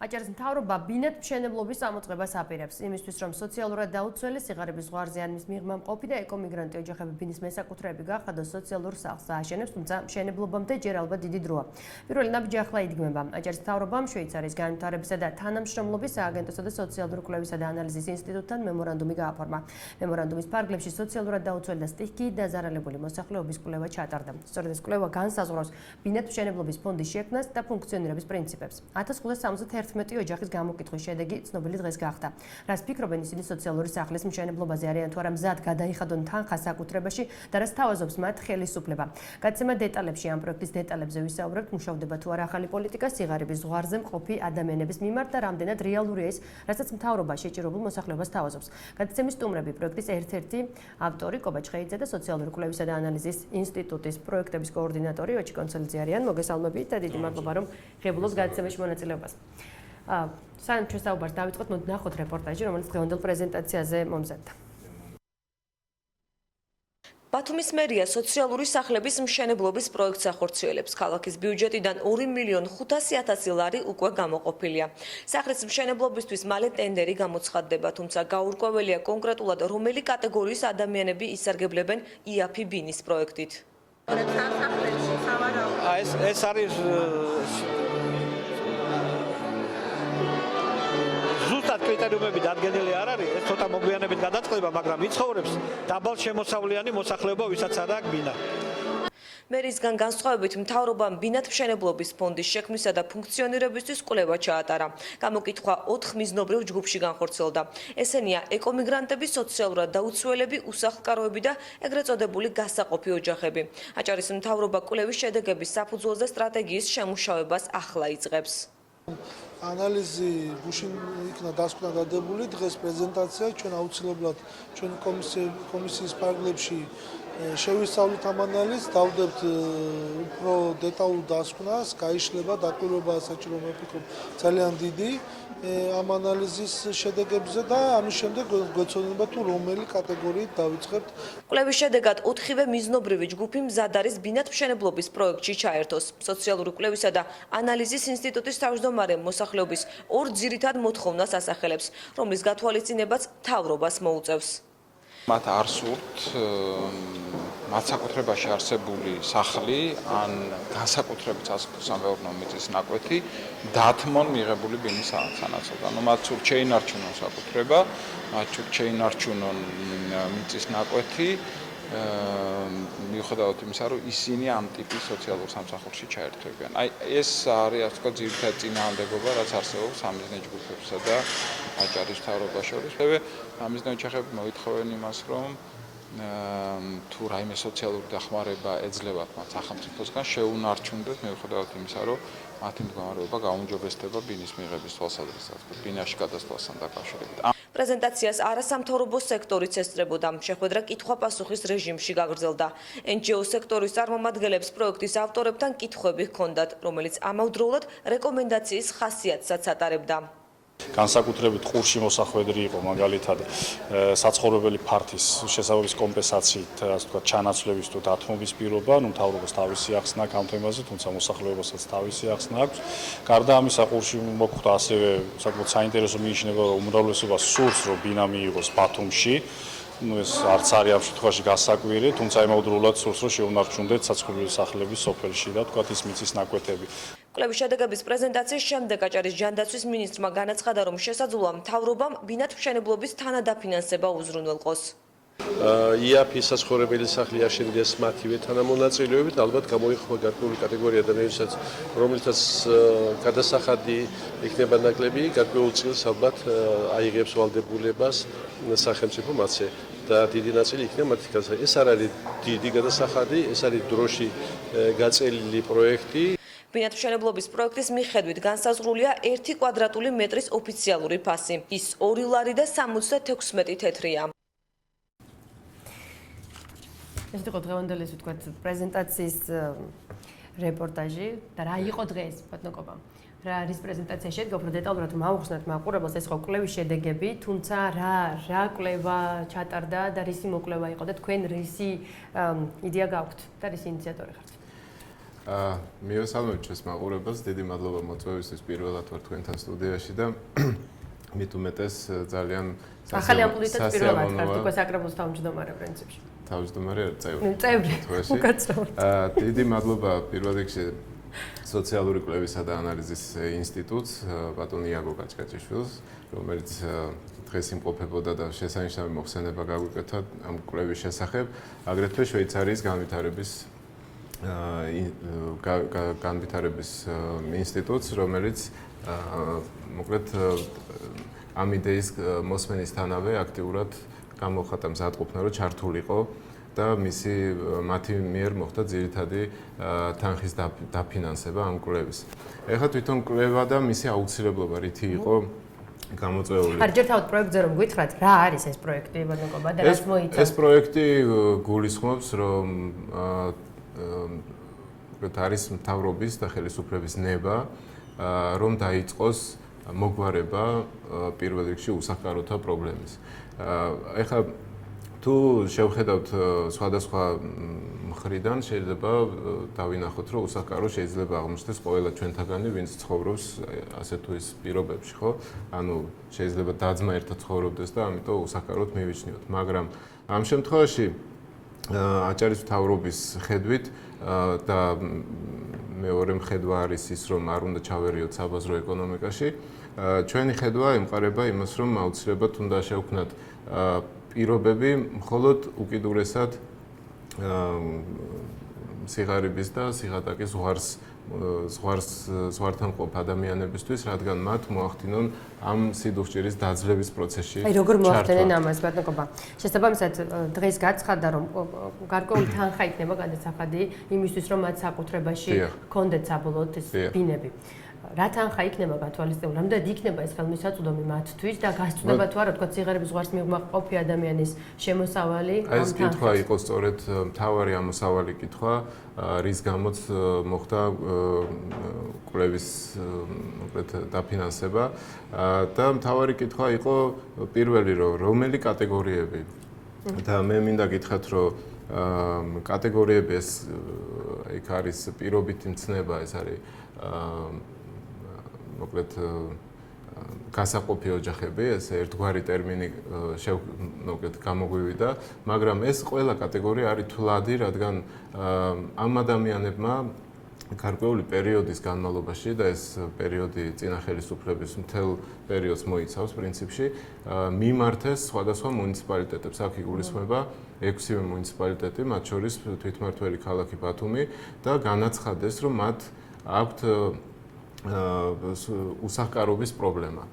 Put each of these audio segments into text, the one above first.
აჭარის მთავრობა ბინადმშენებლობის წამოწყებას აპირებს იმისთვის, რომ სოციალურად დაუცველი სიღარიბის ზღვარზე ან მის მიღმა მყოფი და ეკომიგრანტი ოჯახები ბინის მესაკუთრეები გახადოს სოციალურ სახლს ააშენებს, თუმცა მშენებლობამდე ჯერ ალბათ დიდი დროა. პირველი ნაბიჯი ახლა იდგმება. აჭარის მთავრობამ შვეიცარიის განვითარებისა და თანამშრომლობის სააგენტოსა და სოციალური კვლევისა და ანალიზის ინსტიტუტთან მემორანდუმი გააფორმა. მემორანდუმის ფარგლებში სოციალურად დაუცველი და სტიქიით დაზარალებული მოსახლეობის კვლევა ჩატარდა. სწორედ ეს კვლევა განსაზღვრავს ბინადმშენებლობის ფონდის შექმნას და ფუნქციონირების პრინციპებს. 1571 ოჯახის გამოკითხვის შედეგი ცნობილი დღეს გახდა. რას ფიქრობენ ისინი სოციალური სახლის მშენებლობაზე, არიან თუ არა მზად გადაიხადონ თანხას საკუთრებაში და რას თავაზობს მათ ხელისუფლება. გადაცემა დეტალებში ამ პროექტის დეტალებზე ვისაუბრებთ, მუშავდება თუ არა ახალი პოლიტიკა სიღარიბის ზღვარზე მყოფი ადამიანების მიმართ და რამდენად რეალურია ის, რასაც მთავრობა შეჭირებულ მოსახლეობას თავაზობს. გადაცემის სტუმრები პროექტის ერთ-ერთი ავტორი კობა ჩხეიძე და სოციალური კვლევისა და ანალიზის ინსტიტუტის პროექტების კოორდინატორი ოჩი კონცელიძე არიან. მოგესალმებით და დიდი მადლობა, რომ ღებულობს გადაცემაში მონაწილეობას. სანამ ჩვენ საუბარს დავიწყოთ, მოდით ნახოთ რეპორტაჟი, რომელიც დღევანდელ პრეზენტაციაზე მომზადდა. ბათუმის მერია სოციალური სახლების მშენებლობის პროექტს ახორციელებს. ქალაქის ბიუჯეტიდან 2.500.000 ლარი უკვე გამოყოფილია. სახლის მშენებლობისთვის მალე ტენდერი გამოცხადდება, თუმცა გაურკვეველია კონკრეტულად რომელი კატეგორიის ადამიანები ისარგებლებენ იაფი ბინის პროექტით. ეს არის ზუსტად კრიტერიუმები დადგენილი არ არის, ეს ცოტა მოგვიანებით გადაწყდება, მაგრამ იცხოვრებს დაბალ შემოსავლიანი მოსახლეობა, ვისაც არ აქვს ბინა. მერისგან განსხვავებით, მთავრობამ ბინადმშენებლობის ფონდის შექმნისა და ფუნქციონირებისთვის კვლევა ჩაატარა. გამოკითხვა 4 მიზნობრივ ჯგუფში განხორციელდა. ესენია ეკომიგრანტები, სოციალურად დაუცველები, უსახლკაროები და ეგრეთ წოდებული გასაყოფი ოჯახები. აჭარის მთავრობა კვლევის შედეგების საფუძველზე სტრატეგიის შემუშავებას ახლა იწყებს. ანალიზი გუშინ იქნა დასკვნა დადებული, დღეს პრეზენტაცია, ჩვენ აუცილებლად ჩვენი კომისიის ფარგლებში შევისწავლით ამ ანალიზს, დავდებთ უფრო დეტალურ დასკვნას, გაიშლება დაკვირვება საჭირო მოფიქრობ ძალიან დიდი ამ ანალიზის შედეგებზე და ამის შემდეგ გვეცოდება თუ რომელი კატეგორიით დავიწყებთ. კვლევის შედეგად 4-ვე მიზნობრივი ჯგუფი მზად არის ბინადმშენებლობის პროექტში ჩაერთოს. სოციალური კვლევისა და ანალიზის ინსტიტუტის თავმჯდომარე მოსახლეობის ორ ძირითად მოთხოვნას ასახელებს, რომლის გათვალისწინებაც მთავრობას მოუწევს. მათ არ სურთ მათ საკუთრებაში არსებული სახლი ან განსაკუთრებით სამეურნეო მიწის ნაკვეთი დათმონ მიღებული ბინის სანაცვლოდ. ანუ მათ სურთ შეინარჩუნონ საკუთრება, მათ სურთ შეინარჩუნონ მიწის ნაკვეთი, მიუხედავად იმისა, რომ ისინი ამ ტიპის სოციალურ სამსახურში ჩაერთვებიან. აი ეს არის ასე ვთქვათ ძირითადი წინააღმდეგობა, რაც არსებობს სამიზნე ჯგუფებსა და აჭარის მთავრობას შორის. ამიზნე ოჯახები მოითხოვენ იმას, რომ თუ რაიმე სოციალური დახმარება ეძლებათ მათ სახელმწიფოსგან, შეუნარჩუნდეთ მიუხედავად იმისა, რომ მათი მდგომარეობა გაუმჯობესდება ბინის მიღების თვალსაზრისით, ბინაში გადასვლასთან დაკავშირებით. პრეზენტაციას არასამთავრობო სექტორიც ესწრებოდა. შეხვედრა კითხვა-პასუხის რეჟიმში გაგრძელდა. NGO სექტორის წარმომადგენლებს პროექტის ავტორებთან კითხვები ჰქონდათ, რომელიც ამავდროულად რეკომენდაციის ხასიათსაც ატარებდა. განსაკუთრებით ყურში მოსახვედრი იყო მაგალითად საცხოვრებელი ფართის შესაძლებელი კომპენსაციით, ასე ვთქვათ, ჩანაცვლების თუ დათმობის პირობა, ნუ მთავრობას თავისი ახსნა აქვს ამ თემაზე, თუმცა მოსახლეობასაც თავისი ახსნა აქვს. გარდა ამისა, ყურში მოხვდა ასევე საკმაოდ საინტერესო მიიჩნევა, რომ უმრავლესობა სურს, რომ ბინა მიიღოს ბათუმში. ეს არც არის ამ შემთხვევაში გასაკვირი, თუმცა იმავდროულად სურს, რომ შეუნარჩუნდეთ საცხოვრებელი სახლები სოფელში და თქვათ ის მიწის ნაკვეთები. კვლევის შედეგების პრეზენტაციის შემდეგ აჭარის ჯანდაცვის მინისტრმა განაცხადა, რომ შესაძლოა მთავრობამ ბინადმშენებლობის თანადაფინანსება უზრუნველყოს. იაფი საცხოვრებელი სახლი აშენდეს მათივე თანამონაწილეობით, ალბათ გამოიხვა გარკვეული კატეგორია ადამიანებსაც, რომლითაც გადასახადი იქნება ნაკლები, გარკვეულ წილს ალბათ აიღებს ვალდებულებას სახელმწიფო მათზე და დიდი ნაწილი იქნება მათი გადასახადი. ეს არ არის დიდი გადასახადი, ეს არის დროში გაწელილი პროექტი. ბინადმშენებლობის პროექტის მიხედვით განსაზღვრულია 1 კვადრატული მეტრის ოფიციალური ფასი. ის 2 ლარი და 76 თეთრია. ეს იყო დღევანდელი ვთქვათ პრეზენტაციის რეპორტაჟი და რა იყო დღეს ბატონკობა. რა არის პრეზენტაცია შედგა უფრო დეტალურად მოვხსნათ მაყურებელს, ეს ხო კვლევის შედეგები, თუმცა რა კვლევა ჩატარდა და რისი მოკვლევა იყო და თქვენ რისი იდეა გაქვთ და რისი ინიციატორი ხართ? მივესალმებით ჩვენს მაყურებელს, დიდი მადლობა მოწვევისთვის პირველად ვარ თქვენთან სტუდიაში და მით უმეტეს ძალიან ახალი ამპლიტუდით პირველად ხართ უკვე საკრებულოს თავმჯდომარე პრინციპში. თავმჯდომარე წევრი. წევრი. უკაცრავად. დიდი მადლობა პირველ რიგში სოციალური კვლევისა და ანალიზის ინსტიტუტს, ბატონ იაგო კაჭკაჭიშვილს, რომელიც დღეს იმყოფებოდა და შესანიშნავი მოხსენება გაგვიკეთა ამ კვლევის შესახებ, აგრეთვე შვეიცარიის განვითარების ინსტიტუტს, რომელიც მოკლედ ამ იდეის მოსმენისთანავე აქტიურად გამოხატა მზადყოფნა, რომ ჩართულიყო და მათი მიერ მოხდა ძირითადი თანხის დაფინანსება ამ კვლევის. ეხლა თვითონ კვლევა და მისი აუცილებლობა რითი იყო გამოწვეული. არ ჯერ თავად პროექტზე რომ გითხრათ, რა არის ეს პროექტი, ბატონობა და რაც მოიცავს? ეს პროექტი გულისხმობს, რომ არის მთავრობის და ხელისუფლების ნება, რომ დაიწყოს მოგვარება პირველ რიგში უსახკაროთა პრობლემის. ეხლა თუ შევხედავთ სხვადასხვა მხრიდან, შეიძლება დავინახოთ, რომ უსახკარო შეიძლება აღმოჩნდეს ყველა ჩვენთაგანი, ვინც ცხოვრობს ასე თუ ის პირობებში, ხო? ანუ შეიძლება დაძმა ერთად ცხოვრობდეს და ამიტომ უსახკაროდ მივიჩნიოთ. მაგრამ ამ შემთხვევაში აჭარის მთავრობის ხედვით და მეორე მხედვა არის ის, რომ არ უნდა ჩავერიოთ საბაზრო ეკონომიკაში. ჩვენი ხედვა ემყარება იმას, რომ აუცილებლად უნდა შევქმნათ პირობები მხოლოდ უკიდურესად სიღარიბის და სიღატაკის ზღვართან ყოფ ადამიანებისთვის, რადგან მათ მოახდინონ ამ სიდუხჭირის დაძლევის პროცესში. აი როგორ მოახდენენ ამას, ბატონობა? შესაბამისად, დღეს გაცხადდა, რომ გარკვეული თანხა იქნება გადასახადი იმისთვის, რომ მათ საკუთრებაში ჰქონდეთ საბოლოოდ ეს ბინები. რა თანხა იქნება გათვალისწინებული? რამდენად იქნება ეს ხელმისაწვდომი მათთვის და გასწვდება თუ არა, თქვა სიღარიბის ზღვარს მიღმაყოფი ადამიანის შემოსავალი ამ ეს კითხვა იყო სწორედ მთავარი ამოსავალი კითხვა, რის გამოც მოხდა კვლევის დაფინანსება და მთავარი კითხვა იყო პირველი, რომ რომელი კატეგორიები და მე მინდა გითხრათ, რომ კატეგორიები ეს იქ არის პირობითი მცნება, ეს არის მოკლედ გასაყოფი ოჯახები, ეს ერთგვარი ტერმინი მოკლედ გამოგვივიდა, მაგრამ ეს ყველა კატეგორია არის თვლადი, რადგან ამ ადამიანებმა გარკვეული პერიოდის განმავლობაში და ეს პერიოდი წინა ხელისუფლების მთელ პერიოდს მოიცავს პრინციპში, მიმართეს სხვადასხვა მუნიციპალიტეტებს. აქ იგულისხმება 6 მუნიციპალიტეტი, მათ შორის თვითმმართველი ქალაქი ბათუმი და განაცხადეს, რომ მათ აქვთ უსახკარობის პრობლემა.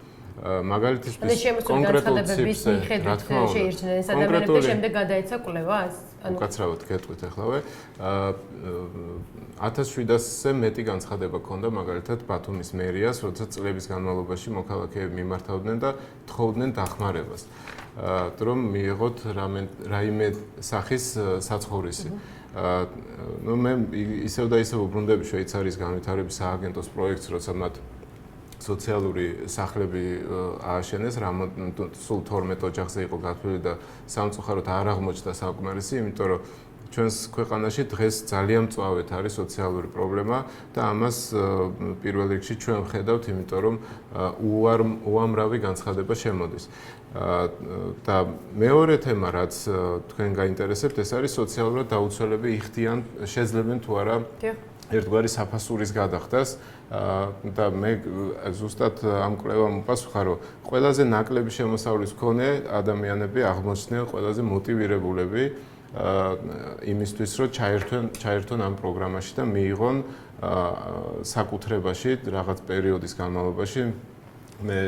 მაგალითისთვის კონკრეტულ ციფრებზე, რა თქმა უნდა, შეირჩნენ ეს ადამიანები და შემდეგ გადაეცა კვლევას? უკაცრავად გეტყვით ახლავე. 1700-ზე მეტი განცხადება ჰქონდა მაგალითად ბათუმის მერიას, როცა წლების განმავლობაში მოქალაქეები მიმართავდნენ და თხოვდნენ დახმარებას, რომ მიიღოთ რაიმე სახის საცხოვრისი. ნუ მე ისევ და ისევ უბრუნდები შვეიცარიის განვითარების სააგენტოს პროექტს, როცა მათ სოციალური სახლები ააშენეს, სულ 12 ოჯახზე იყო გათვლილი და სამწუხაროდ არ აღმოჩნდა საკმარისი, იმიტომ რომ ჩვენს ქვეყანაში დღეს ძალიან მწვავედ არის სოციალური პრობლემა და ამას პირველ რიგში ჩვენ ვხედავთ, იმიტომ რომ უამრავი განცხადება შემოდის. და მეორე თემა, რაც თქვენ გაინტერესებთ, ეს არის სოციალურად დაუცველები იხდიან, შეძლებენ თუ არა ერთგვარი საფასურის გადახდას და მე ზუსტად ამ კვლევამ უპასუხა, რომ ყველაზე ნაკლები შემოსავლის მქონე ადამიანები აღმოჩნდნენ ყველაზე მოტივირებულები იმისთვის, რომ ჩაერთონ ამ პროგრამაში და მიიღონ საკუთრებაში რაღაც პერიოდის განმავლობაში. მე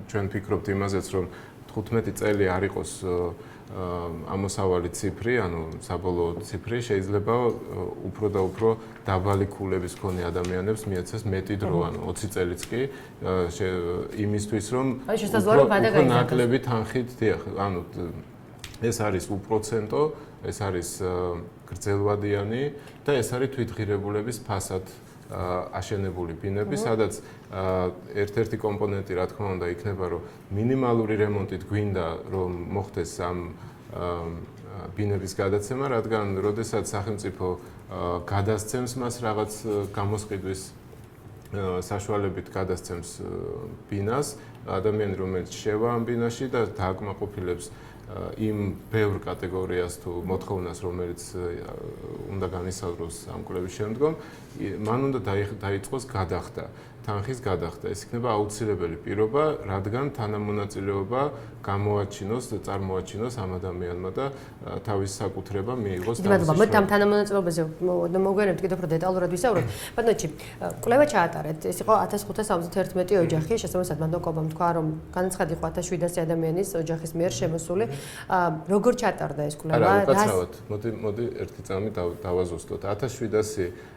ჩვენ ფიქრობთ იმაზეც, რომ 15 წელი არ იყოს ამოსავალი ციფრი, ანუ საბოლოო ციფრი, შეიძლება უფრო და უფრო დაბალი ქულების მქონე ადამიანებს მიეცეს მეტი დრო, ანუ 20 წელიც კი იმისთვის, რომ უფრო ნაკლები თანხით, ანუ ეს არის უპროცენტო, ეს არის გრძელვადიანი და ეს არის თვითღირებულების ფასად აშენებული ბინები, სადაც ერთ-ერთი კომპონენტი, რა თქმა უნდა, იქნება, რომ მინიმალური რემონტით გვინდა, რომ მოხდეს ამ ბინების გადაცემა, რადგან როდესაც სახელმწიფო გადასცემს მას რაღაც გამოსყიდვის საშუალებით გადასცემს ბინას, ადამიანი რომელიც შევა ამ ბინაში და დააკმაყოფილებს იმ ბევრ კატეგორიას თუ მოთხოვნას, რომელიც უნდა განისაზღვროს ამ კვლევის შემდგომ, მან უნდა დაიწყოს გადახდა, თანხის გადახდა. ეს იქნება აუცილებელი პირობა, რადგან თანამონაწილეობა გამოაჩინოს და წარმოაჩინოს ამ ადამიანმა და თავის საკუთრება მიიღოს. მე ამ თანამონაწილეობაზე მოგვიანებით კიდევ უფრო დეტალურად ვისაუბრებ. ბატონო, კვლევა ჩაატარეთ. ეს იყო 1571 ოჯახი, შესაბამისად მანდოკობამ თქვა, რომ განაცხადი იყო 1700 ადამიანის ოჯახის მიერ შემოსული. როგორ ჩატარდა ეს კვლევა? უკაცრავად, მოდი ერთი წამი დავაზუსტოთ. 1700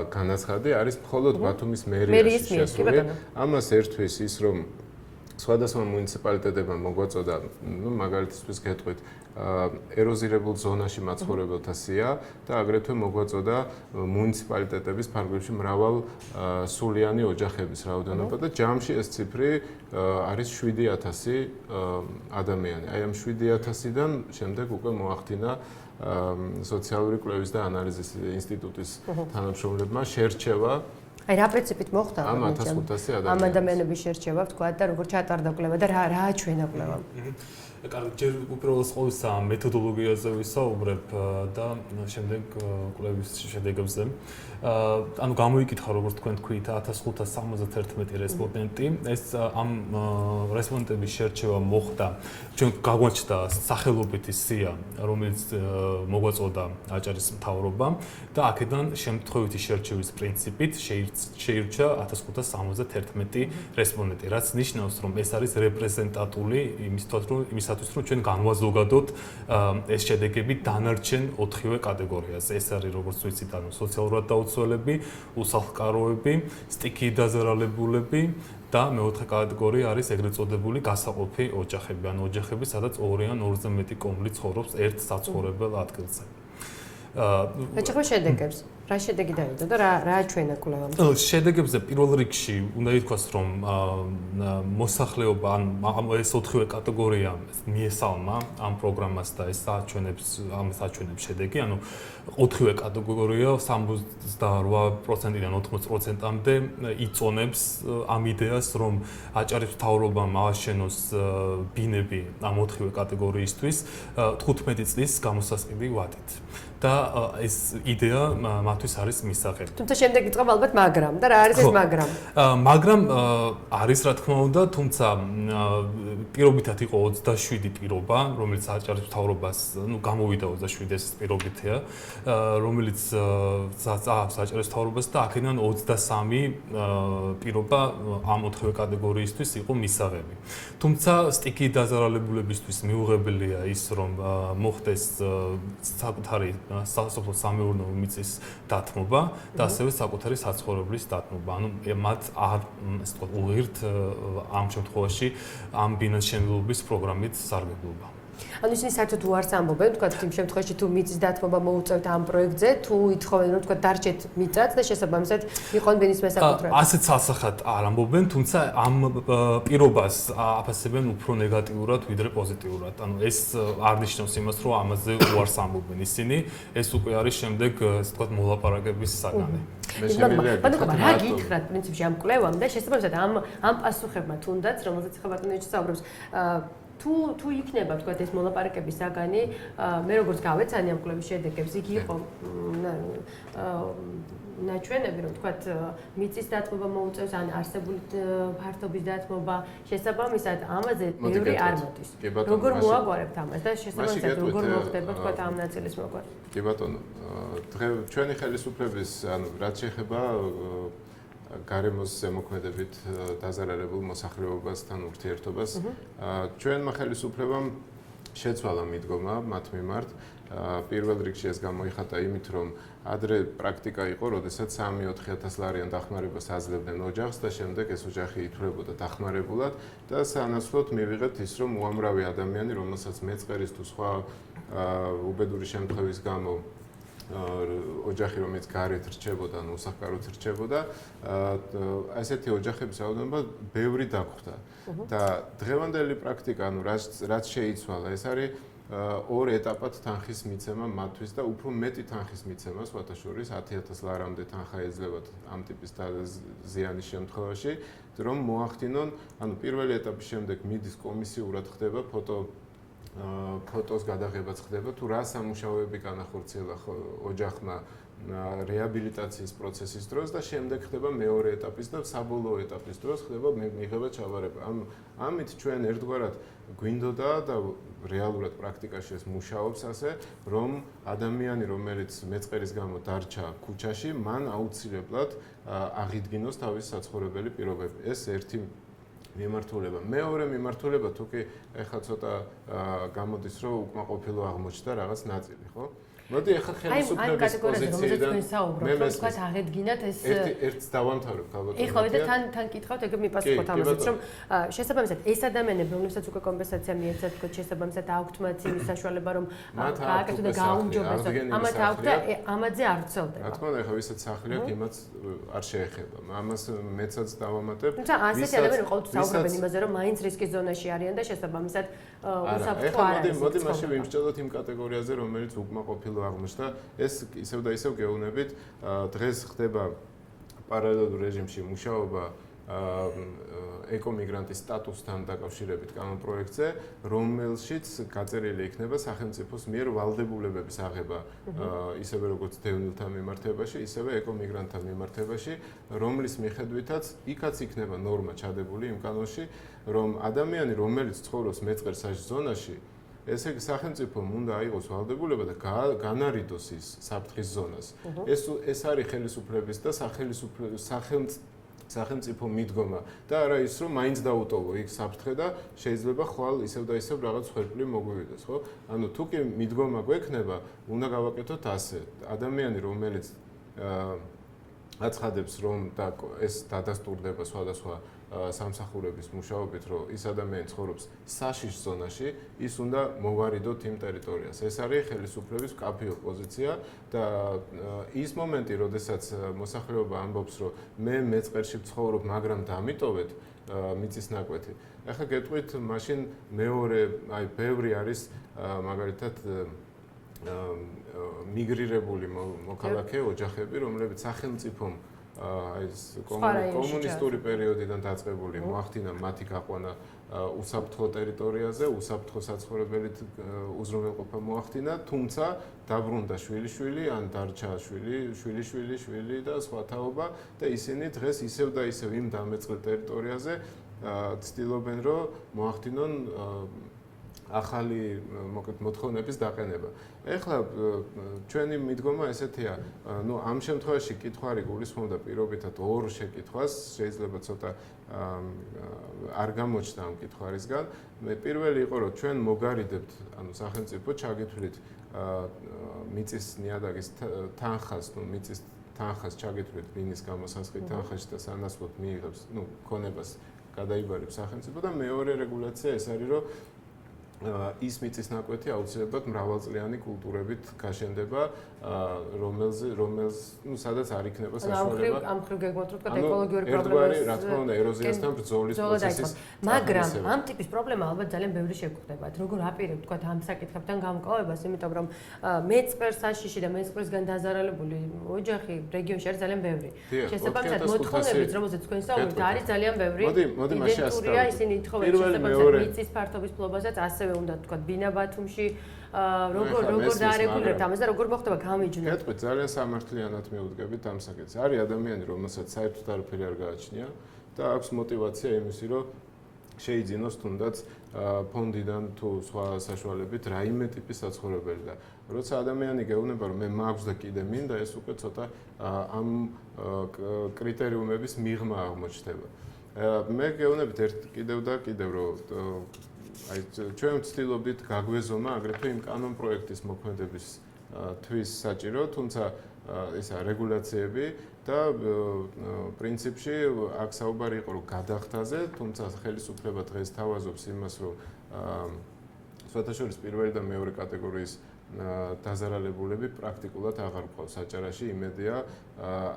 განაცხადი არის მხოლოდ ბათუმის მერიაში შესული. ამას ერთვის ის, რომ სხვადასხვა მუნიციპალიტეტებმა მოგვაწოდა, მაგალითისთვის გეტყვით, ეროზირებულ ზონაში მაცხოვრებელთა სია და აგრეთვე მოგვაწოდა მუნიციპალიტეტების ფარგლებში მრავალ სულიანი ოჯახების რაოდენობა და ჯამში ეს ციფრი არის 7000 ადამიანი. აი ამ 7000-დან შემდეგ უკვე მოახდინა სოციალური კვლევის და ანალიზის ინსტიტუტის თანამშრომლებმა შერჩევა. აი რა პრინციპით მოხდა ამ 1500 ამ ადამიანების შერჩევა, თქვა და როგორ ჩატარდა კვლევა და რა აჩვენა კვლევამ? კარგი, ჯერ უპირველეს ყოვლისა მეთოდოლოგიაზე ვისაუბრებ და შემდეგ კვლევის შედეგებზე. ანუ გამოიკითხა, როგორც თქვენ თქვით, 1571 რესპონდენტი. ეს ამ რესპონდენტების შერჩევა მოხდა, ჩვენ გაგვაჩნდა სახელობითი სია, რომელიც მოგვაწოდა აჭარის მთავრობამ და აქედან შემთხვევითი შერჩევის პრინციპით შეირჩა 1571 რესპონდენტი, რაც ნიშნავს, რომ ეს არის რეპრეზენტატული იმისათვის, რომ ჩვენ განვაზოგადოთ ეს შედეგები დანარჩენ 4-ვე კატეგორიაზე. ეს არის, როგორც ვიცით, ანუ სოციალურად დაუცველები, უსახლკაროები, სტიქიით დაზარალებულები და მეოთხე კატეგორია არის ეგრეთ წოდებული გასაყოფი ოჯახები, ანუ ოჯახები, სადაც 2 ან 2-ზე მეტი კომბლი ცხოვრობს ერთ საცხოვრებელ ადგილზე. ეჭვება შედეგებს. რა შედეგი დაიდო და რა აჩვენა კვლევამ? შედეგებზე პირველ რიგში უნდა ითქვას, რომ მოსახლეობა ან ეს 4-ვე კატეგორია მიესალმა ამ პროგრამას და ეს აჩვენებს შედეგი, ანუ 4-ვე კატეგორია 78%-დან 80%-მდე იწონებს ამ იდეას, რომ აჭარის მთავრობამ ააშენოს ბინები ამ 4-ვე კატეგორიისთვის 15 წლის გამოსასყიდი ვადით. და ეს იდეა მათთვის არის მისაღები. თუმცა შემდეგ იწყება ალბათ მაგრამ და რა არის ეს მაგრამ? მაგრამ არის რა თქმა უნდა, თუმცა პირობითად იყო 27 პირობა, რომელიც აჭარის მთავრობას, გამოვიდა 27 ეს პირობითია, რომელიც აჭარის მთავრობას და აქედან 23 პირობა ამ 4-ვე კატეგორიისთვის იყო მისაღები. თუმცა სტიქიით დაზარალებულებისთვის მიუღებელია ის, რომ მოხდეს საკუთარი სამეურნეო მიწის დათმობა და ასევე საკუთარი საცხოვრებლის დათმობა. ანუ მათ არ უღირთ ამ შემთხვევაში ამ ბინაშენობის პროგრამით სარგებლობა. ანუ ისინი საერთოდ უარს ამბობენ, თქვა იმ შემთხვევაში თუ მიწის დათმობა მოუწევთ ამ პროექტზე, თუ ითხოვენ რომ თქვა დარჩეთ მიწაც და შესაბამისად იყონ ბინის მესაკუთრება. ასეთ სასახად არ ამბობენ, თუმცა ამ პირობას აფასებენ უფრო ნეგატიურად ვიდრე პოზიტიურად. ანუ ეს არ ნიშნავს იმას, რომ ამაზე უარს ამბობენ ისინი, ეს უკვე არის შემდეგ ასე ვთქვათ მოლაპარაკების საგანი. ბატონო, რა გითხრათ პრინციპში ამ კვლევამ და შესაბამისად ამ პასუხებმა თუნდაც, რომელზეც ხა ბატონი საუბრობს, თუ იქნება თქვა ეს მოლაპარაკების საგანი, მე როგორც გავეცანი ამ კვლევის შედეგებს, იგი იყო ნაჩვენები, რომ თქვა მიწის დათმობა მოუწევს ან არსებული ფართობის დათმობა, შესაბამისად ამაზე ბევრი არ მოდის. როგორ მოაგვარებთ ამას და შესაბამისად როგორ მოხდება თქვა ამ ნაწილის მოგვარება? კი ბატონო, ჩვენი ხელისუფლების, ანუ რაც შეეხება გარემოს ზემოქმედებით დაზარალებულ მოსახლეობასთან ურთიერთობას, ჩვენმა ხელისუფლებამ შეცვალა მიდგომა მათ მიმართ. პირველ რიგში ეს გამოიხატა იმით, რომ ადრე პრაქტიკა იყო, როდესაც 3-4 ლარიან დახმარებას აძლევდნენ ოჯახს და შემდეგ ეს ოჯახი ითვლებოდა დახმარებულად და სანაცვლოდ მივიღეთ ის, რომ უამრავი ადამიანი, რომელსაც მეწყერის თუ სხვა უბედური შემთხვევის გამო ოჯახი რომელიც გარეთ რჩებოდა, ანუ უსახლკაროდ რჩებოდა, ასეთი ოჯახების რაოდენობა ბევრი დაგვხვდა. და დღევანდელი პრაქტიკა, ანუ რაც შეიცვალა, ეს არის ორ ეტაპად თანხის მიცემა მათთვის და უფრო მეტი თანხის მიცემა სხვათა შორის 10,000 ლარამდე თანხა ეძლებათ ამ ტიპის ზიანის შემთხვევაში, რომ მოახდინონ, ანუ პირველი ეტაპის შემდეგ მიდის კომისიურად ხდება ფოტოს გადაღებაც ხდება, თუ რა სამუშაოები განახორციელა ოჯახმა რეაბილიტაციის პროცესის დროს და შემდეგ ხდება მეორე ეტაპის და საბოლოო ეტაპის დროს ხდება მიღება ჩაბარება. ამით ჩვენ ერთგვარად გვინდოდა და რეალურად პრაქტიკაში ეს მუშაობს ასე, რომ ადამიანი, რომელიც მეწყერის გამო დარჩა ქუჩაში, მან აუცილებლად აღიდგინოს თავის საცხოვრებელი პირობები. ეს ერთი მიმართულება. მეორე მიმართულება თუ კი ეხლა ცოტა გამოდის, რომ უკმაყოფილო აღმოჩნდა რაღაც ნაწილი, ხო? მოდი ახლა ხელისუფლების პოზიციიდან მე თქვა აღედგინათ ეს ერთს დავამთავრებ ალბათ. ეხლა და თან კითხავთ, ეგ მიპასუხოთ ამასაც, რომ შესაბამისად ეს ადამიანები, რომლებსაც უკვე კომპენსაცია მიეცათ, თქო შესაბამისად აქვთ მათ იმის საშუალება, რომ გააკეთონ და გააუმჯობესონ. ამათ აქვთ და ამაზე არ ვრცელდება. რა თქმა უნდა, ეხლა ვისაც სახლი აქვს, იმაც არ შეეხება. ამას მეცაც დავამატებ. თუმცა ასეთი ადამიანები ყოველთვის საუბრობენ იმაზე, რომ მაინც რისკის ზონაში არიან და შესაბამისად უსაფრთხო არ არის. მოდი მაშინ ვიმსჯელოთ იმ კატეგორიაზე, რომელიც უკმაყოფილო აღმოჩნდა. ეს ისევ და ისევ გეუბნებით, დღეს ხდება პარალელურ რეჟიმში მუშაობა ეკომიგრანტის სტატუსთან დაკავშირებით კანონპროექტზე, რომელშიც გაწერილი იქნება სახელმწიფოს მიერ ვალდებულებების აღება, ისევე როგორც დევნილთა მიმართებაში, ისევე ეკომიგრანტთა მიმართებაში, რომლის მიხედვითაც იქაც იქნება ნორმა ჩადებული იმ კანონში, რომ ადამიანი, რომელიც ცხოვრობს მეწყერსაშ ზონაში, ესე იგი სახელმწიფომ უნდა აიღოს ვალდებულება და განარიდოს ის საფრთხის ზონას. ეს არის ხელისუფლების და სახელმწიფო მიდგომა და არა ის, რომ მაინც დაუტოვო იქ საფრთხე და შეიძლება ხვალ ისევ და ისევ რაღაც ხერხლი მოგვივიდეს, ხო? ანუ თუ კი მიდგომა გვექნება, უნდა გავაკეთოთ ასე. ადამიანი, რომელიც აცხადებს, რომ ეს დადასტურდება სხვადასხვა სამსახურების მუშაობით, რომ ის ადამიანი ცხოვრობს საშიშ ზონაში, ის უნდა მოვარიდოთ იმ ტერიტორიას. ეს არის ხელისუფლების კაფეო პოზიცია და ის მომენტი, როდესაც მოსახლეობა ამბობს, რომ მე მეწყერში ვცხოვრობ, მაგრამ დამიტოვეთ მიწის ნაკვეთი. ახლა გეტყვით, მაშინ მეორე, ბევრი არის მაგალითად მიგრირებული მოქალაქე ოჯახები, რომლებიც სახელმწიფომ ეს კომუნისტური პერიოდიდან დაწყებული მოახდინა მათი გაყვანა უსაფრთხო ტერიტორიაზე, უსაფრთხო საცხოვრებელით უზრუნველყოფა მოახდინა, თუმცა დაბრუნდა შვილიშვილი, ან დარჩა შვილიშვილი და სხვა თაობა და ისინი დღეს ისევ და ისევ იმ დამეწყრე ტერიტორიაზე ცდილობენ, რომ მოახდინონ ახალი მოთხოვნების დაყენება. ეხლა ჩვენი მიდგომა ესეთია, ამ შემთხვევაში კითხვარი გულისხმობდა პირობითად ორ შეკითხვას, შეიძლება ცოტა არ გამოჩნდა ამ კითხვარისგან. პირველი იყო, რომ ჩვენ მოგარიდებთ, ანუ სახელმწიფო ჩაგითვლით მიწის ნიადაგის თანხას, მიწის თანხას ჩაგითვლით ბინის გამოსასყიდ თანხაში და სანაცვლოდ მიიღებს, ქონებას გადაიბარებს სახელმწიფო და მეორე რეგულაცია ეს არის, რომ ის მიწის ნაკვეთი აუცილებლად მრავალწლიანი კულტურებით გაშენდება, სადაც არ იქნება საშუალება. ამ მხრივ გეგმოთ, რომ ეკოლოგიური პრობლემები, რა თქმა უნდა, ეროზიასთან ბრძოლის პროცესის. მაგრამ ამ ტიპის პრობლემა ალბათ ძალიან ბევრი შეგხვდებათ. როგორ აპირებთ თქვა ამ საკითხებთან გამკლავებას, იმიტომ რომ მეწყერს საშიში და მეწყერსგან დაზარალებული ოჯახი რეგიონში არის ძალიან ბევრი. შესაბამისად, მოთხოვნებიც, რომელზეც თქვენ საუბრობთ, არის ძალიან ბევრი. მოდი მაშინ ასე იდენტურია, ისინი ითხოვენ შესაბამისად მიწის ფართობის ფლობასაც ასევე უნდა თქვა ბინა ბათუმში როგორ დაარეგულირებთ ამას და როგორ მოხდება გამიჯვნა. გეტყვით, ძალიან სამართლიანად მიუდგებით ამ საკითხს. არის ადამიანი, რომელსაც საერთოდ არაფერი არ გააჩნია და აქვს мотиваცია იმისი, რომ შეიძინოს თუნდაც ფონდიდან თუ სხვა საშუალებით რაიმე ტიპის საცხოვრებელი და როცა ადამიანი გეუბნება, რომ მე მაქვს და კიდე მინდა, ეს უკვე ცოტა ამ კრიტერიუმების მიღმა აღმოჩნდება. მე გეუბნებით კიდევ და კიდევ, რომ ჩვენ ვცდილობდით გაგვეზომა აგრეთვე იმ კანონპროექტის მოქმედების თვის საჭირო, თუმცა ესა რეგულაციები და პრინციპში აქ საუბარი იყო რომ გადახდაზე, თუმცა ხელისუფლება დღეს თავაზობს იმას, რომ სხვათა შორის პირველი და მეორე კატეგორიის დაზარალებულები პრაქტიკულად აღარ გვყავს აჭარაში, იმედია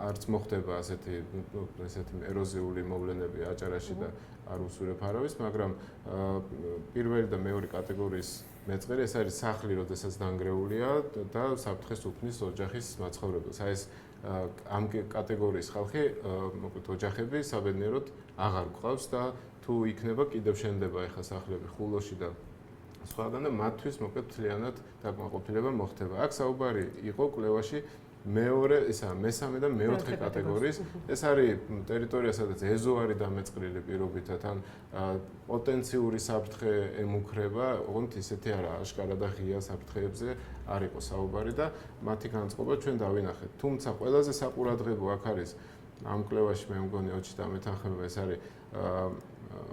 არც მოხდება ასეთი ეროზიული მოვლენები აჭარაში და არ უსურებ არავის, მაგრამ პირველი და მეორე კატეგორიის მეწყერი ეს არის სახლი, როდესაც დანგრეულია და საფრთხეს უქმნის ოჯახის მაცხოვრებელს. აი ეს ამ კატეგორიის ხალხი, მოკლედ ოჯახები საბედნიეროდ აღარ გვყავს და თუ იქნება კიდევ შენდება ეხა სახლები ხულოში და სხვაგან და მათთვის მოკლედ მთლიანად დაკმაყოფილება მოხდება. აქ საუბარი იყო კვლევაში მესამე და მეოთხე კატეგორიის. ეს არის ტერიტორია, სადაც ეზო არის დამეწყრილი პირობითად, ან პოტენციური საფრთხე ემუქრება, ოღონდ ისეთი არა, აშკარა და ღია საფრთხეებზე არ იყო საუბარი და მათი განწყობა ჩვენ დავინახეთ. თუმცა ყველაზე საყურადღებო აქ არის ამ კვლევაში მე მგონი 20 მეთანხმება ეს არის